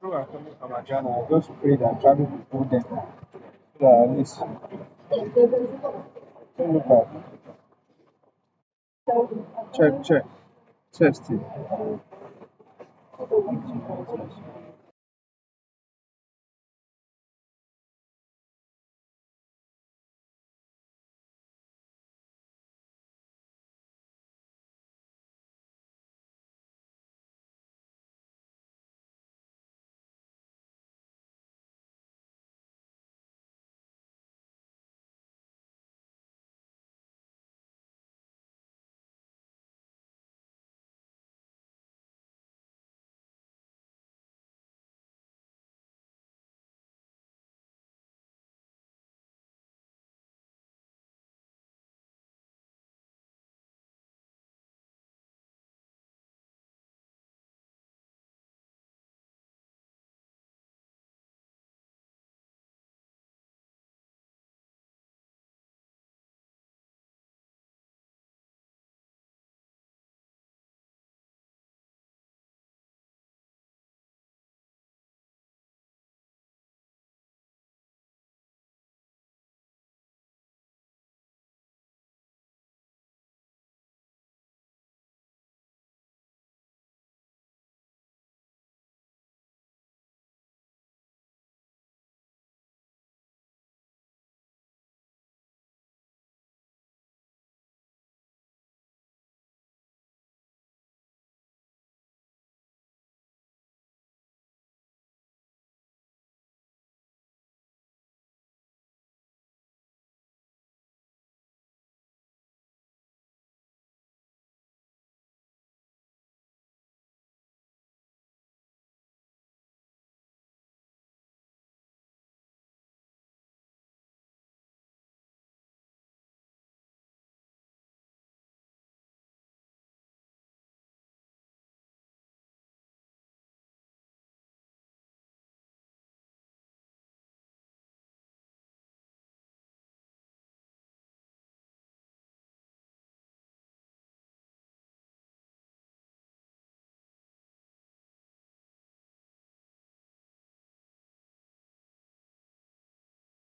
people are coming from Ghana, I just pray that traffic will go there. So that at least, so look at, check, test it.